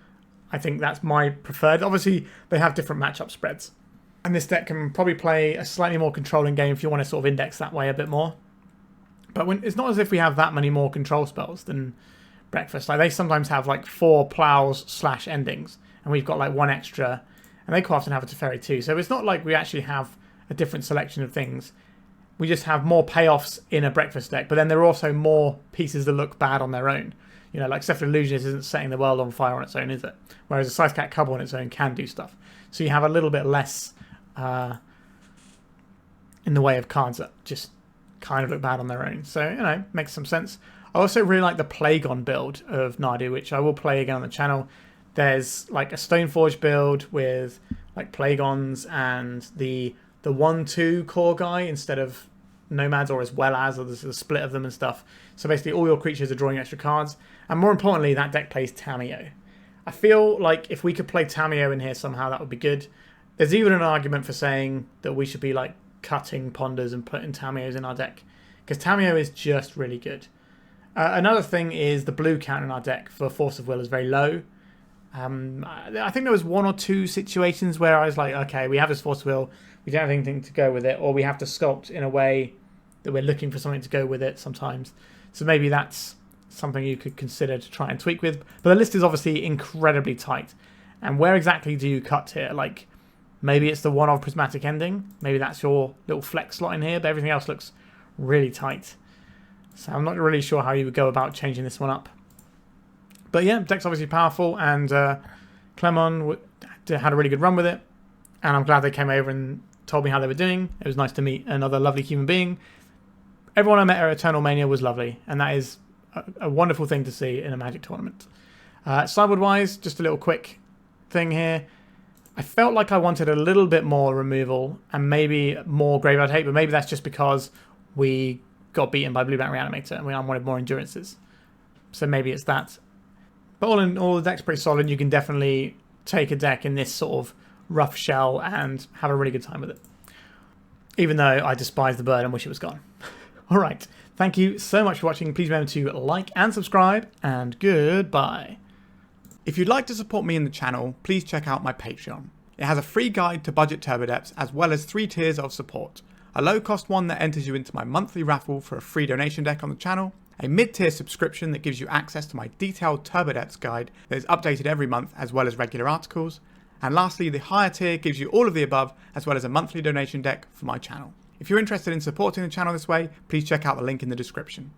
I think that's my preferred. Obviously, they have different matchup spreads. And this deck can probably play a slightly more controlling game if you want to sort of index that way a bit more. But it's not as if we have that many more control spells than Breakfast. Like, they sometimes have like 4 plows / endings. And we've got like 1 extra. And they quite often have a Teferi too. So it's not like we actually have a different selection of things. We just have more payoffs in a Breakfast deck. But then there are also more pieces that look bad on their own. You know, like Scepter Illusionist isn't setting the world on fire on its own, is it? Whereas a Scythecat Cub on its own can do stuff. So you have a little bit less in the way of cards that just kind of look bad on their own. So, you know, makes some sense. I also really like the Plagon build of Nadu, which I will play again on the channel. There's like a Stoneforge build with like Plagons and the 1/2 core guy instead of Nomads, or as well as, or there's a split of them and stuff. So basically all your creatures are drawing extra cards. And more importantly, that deck plays Tamiyo. I feel like if we could play Tamiyo in here somehow, that would be good. There's even an argument for saying that we should be like cutting Ponders and putting Tamiyos in our deck, because Tamiyo is just really good. Another thing is the blue count in our deck for Force of Will is very low. I think there was 1 or 2 situations where I was like, okay, we have this Force of Will, we don't have anything to go with it, or we have to sculpt in a way that we're looking for something to go with it sometimes. So maybe that's something you could consider to try and tweak with. But the list is obviously incredibly tight. And where exactly do you cut here? Like, Maybe it's the one of Prismatic Ending. Maybe that's your little flex slot in here, but everything else looks really tight. So I'm not really sure how you would go about changing this one up. But yeah, deck's obviously powerful, and Clément had a really good run with it. And I'm glad they came over and told me how they were doing. It was nice to meet another lovely human being. Everyone I met at Eternal Mania was lovely, and that is a wonderful thing to see in a Magic tournament. Sideboard-wise, just a little quick thing here. I felt like I wanted a little bit more removal and maybe more graveyard hate, but maybe that's just because we got beaten by Blue-Black Reanimator and I wanted more endurances. So maybe it's that. But all in all, the deck's pretty solid. You can definitely take a deck in this sort of rough shell and have a really good time with it. Even though I despise the bird and wish it was gone. Alright, thank you so much for watching. Please remember to like and subscribe, and goodbye. If you'd like to support me in the channel, please check out my Patreon. It has a free guide to budget turbo depths as well as 3 tiers of support. A low cost one that enters you into my monthly raffle for a free donation deck on the channel, a mid-tier subscription that gives you access to my detailed turbo depths guide that is updated every month as well as regular articles, and lastly the higher tier gives you all of the above as well as a monthly donation deck for my channel. If you're interested in supporting the channel this way, please check out the link in the description.